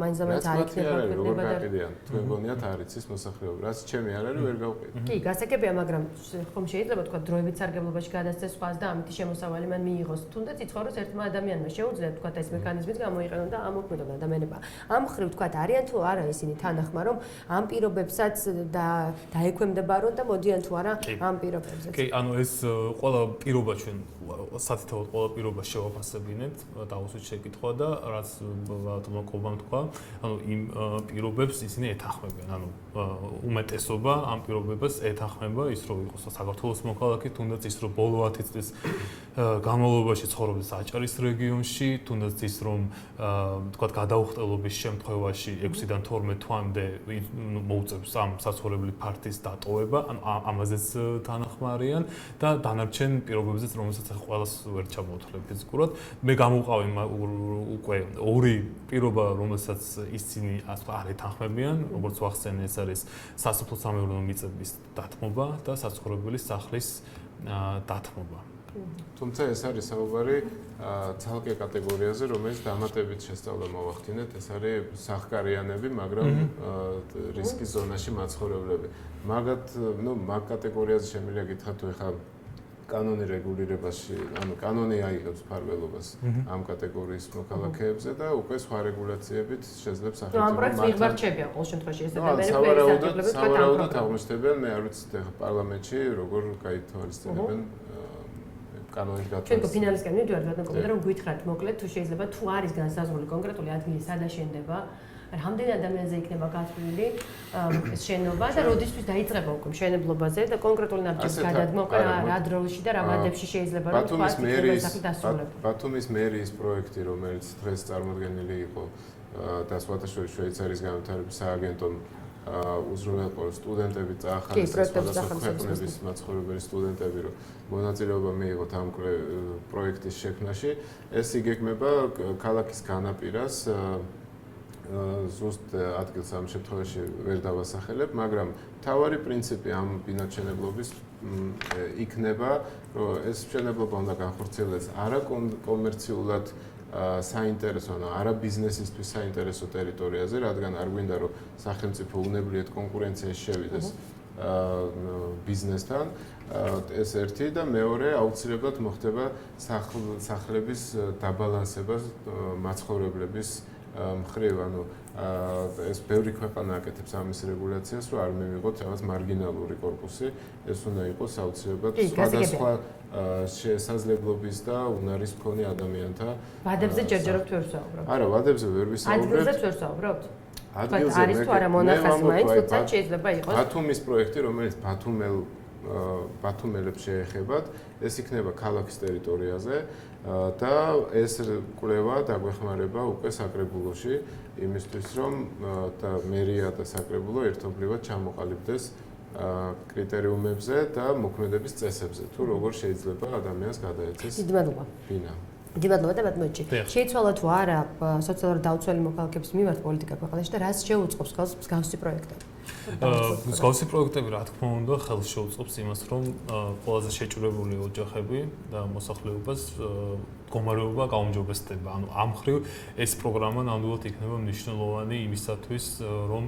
მაინც არ იქნება ქვეყნება და თქვენ გონიათ არ იცის მოსახლეობა, რაც ჩემი არ არის ვერ გავყიდე. კი, გასაგებია, მაგრამ ხომ შეიძლება თქვა დროებით სარგებლობაში გადასცეს სხვას და ამითი შემოსავალი მან მიიღოს. თუნდაც იცხოვროს ერთმა ადამიანმა შეუძლია თქვა ეს მექანიზმით გამოიყენონ და ამოქმედონ ადამიანება. ამ ხრივ თქვა არიან თუ არა ისინი თანახმა, რომ ამ პირობებსაც დაექვემდებარონ და მოდიან თუ არა ამ პირობებზეც. კი, ანუ ეს ყველა პირობა ჩვენ სათითაოდ ყველა პირობა შევაფასებინეთ, დავუსვით შეკითხვა და რაც ბატონმა კობამ თქვა, ანუ იმ პირობებს ისინი ეთანხმებიან, ანუ უმეტესობა ამ პირობებას ეთანხმება ის რომ იყოს საქართველოს მოქალაქე, თუნდაც ის რომ ბოლო 10 წლის განმავლობაში ცხოვრობს აჭარის რეგიონში, თუნდაც ის რომ თქვა გადაუხტელობის შემთხვევაში 6-დან 12 თვამდე მოუწევს ამ საცხოვრებელი ფართის დატოვება, ანუ ამაზეც თანახმარიან და დანარჩენ პირობებზეც რომელსაც ყველას ვერ ჩამოთვლებ ფიზიკურად. მე გამოვყავი უკვე ორი პირობა, რომელსაც ისინი არ ეთანხმებიან, როგორც ვახსენე, ეს არის სასოფლო-სამეურნეო მიწების დათმობა და საცხოვრებელი სახლის დათმობა. თუმცა ეს არის საუბარი ცალკე კატეგორიაზე, რომელიც დამატებით შესწავლა მოვახდინეთ, ეს არის სახკარიანები, მაგრამ რისკის ზონაში მაცხოვრებლები. მაგათ, მაგ კატეგორიაზე შემიძლია გითხრათ, თუ ეხლა კანონი რეგულირებაში, ანუ კანონი აიღებს ფარველობას ამ კატეგორიის მოქალაქეებზე და უკვე სხვა რეგულაციებით შეძლებს სახელმწიფო ამ პროექტს მიღბარჩებიან ყოველ შემთხვევაში ეს ადამიანები სავარაუდოდ აღმოჩნდებიან, მე არ ვიცი ეხლა პარლამენტში როგორ გაითვალისწინებენ კანონის გათვალისწინებას. ჩვენ ფინალისკენ მივდივართ ბატონ კობდა რომ გითხრათ მოკლედ თუ შეიძლება თუ არის განსაზღვრული კონკრეტული ადგილი სად აშენდება რამდენი ადამიანზე იქნება გათვლილი ეს შენობა და როდისთვის დაიწყება უკვე მშენებლობაზე და კონკრეტული ნაბიჯის გადადგმა რა დროში და რა ვადებში შეიძლება რომ თქვას დასრულება. ბათუმის მერიის პროექტი, რომელიც დღეს წარმოდგენილი იყო და სხვადასხვა შვეიცარიის განვითარების სააგენტომ უზრუნველყო სტუდენტები წაახარეს სხვადასხვა ქვეყნების მაცხოვრებელი სტუდენტები, რომ მონაწილეობა მიიღოთ ამ პროექტის შექმნაში, ეს იგეგმება ქალაქის განაპირას ზუსტ ადგილს ამ შემთხვევაში ვერ დავასახელებ, მაგრამ მთავარი პრინციპი ამ ბინადრჩენებლობის იქნება, რომ ეს მშენებლობა უნდა განხორციელდეს არა კომერციულად საინტერესო, ანუ არა ბიზნესისთვის საინტერესო ტერიტორიაზე, რადგან არ გვინდა რომ სახელმწიფო უნებლიეთ კონკურენციაში შევიდეს ბიზნესთან. ეს ერთი და მეორე აუცილებლად მოხდება სახლების დაბალანსება მაცხოვრებლების მხრივ, ანუ ეს ბევრი ქვეყანა აკეთებს ამის რეგულაციას, რომ არ მივიღოთ რაღაც მარგინალური კორპუსი, ეს უნდა იყოს აუცილებლად სხვადასხვა შესაძლებლობის და უნარის მქონე ადამიანთა. ვადებზე ჯერჯერობით ვერ ვსაუბრობ. არა, ვადებზე ვერ ვისაუბრებ. ადგილზეც ვერ ვსაუბრობთ. ადგილზე არის თუ არა მონახაზი მაინც, თუმცა შეიძლება იყოს. ბათუმის პროექტი, რომელიც ბათუმელებს შეეხებათ, ეს იქნება ქალაქის ტერიტორიაზე და ეს კვლევა დაგვეხმარება უკვე საკრებულოში იმისთვის, რომ მერია და საკრებულო ერთობლივად ჩამოყალიბდეს კრიტერიუმებზე და მოქმედების წესებზე, თუ როგორ შეიძლება ადამიანს გადაეცეს. დიდი მადლობა. ბინა. დიდი მადლობა და ბატონო, შეიცვალა თუ არა სოციალურად დაუცველი მოქალაქეების მიმართ პოლიტიკა ქვეყანაში და რას შეუწყობს ხელს მსგავსი პროექტები? მსგავსი პროექტები, რა თქმა უნდა, ხელს შეუწყობს იმას, რომ ყველაზე შეჭრებული ოჯახები და მოსახლეობას მდგომარეობა გაუმჯობესდება. ანუ ამ მხრივ ეს პროგრამა ნამდვილად იქნება მნიშვნელოვანი იმისათვის, რომ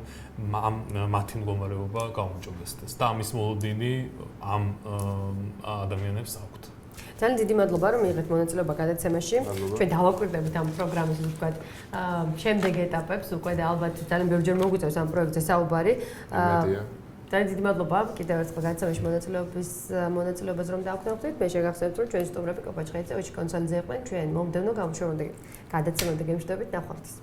მათი მდგომარეობა გაუმჯობესდეს და ამის მოლოდინი ამ ადამიანებს აქვთ. ძალიან დიდი მადლობა რომ მიიღეთ მონაწილეობა გადაცემაში. ჩვენ დავაკვირდებით ამ პროგრამის ვთქვათ შემდეგ ეტაპებს უკვე და ალბათ ძალიან ბევრჯერ მოგვიწევს ამ პროექტზე საუბარი. ძალიან დიდი მადლობა კიდევ ერთხელ გადაცემაში მონაწილეობას რომ დაგვაქვს. მე შეგახსენებთ რომ ჩვენი სტუმრები კოპაჩხეიძე, ოჩი კონსოლიდზე იყვნენ ჩვენ მომდევნო გამშვენებამდე გადაცემამდე გემშვიდობით ნახვამდის.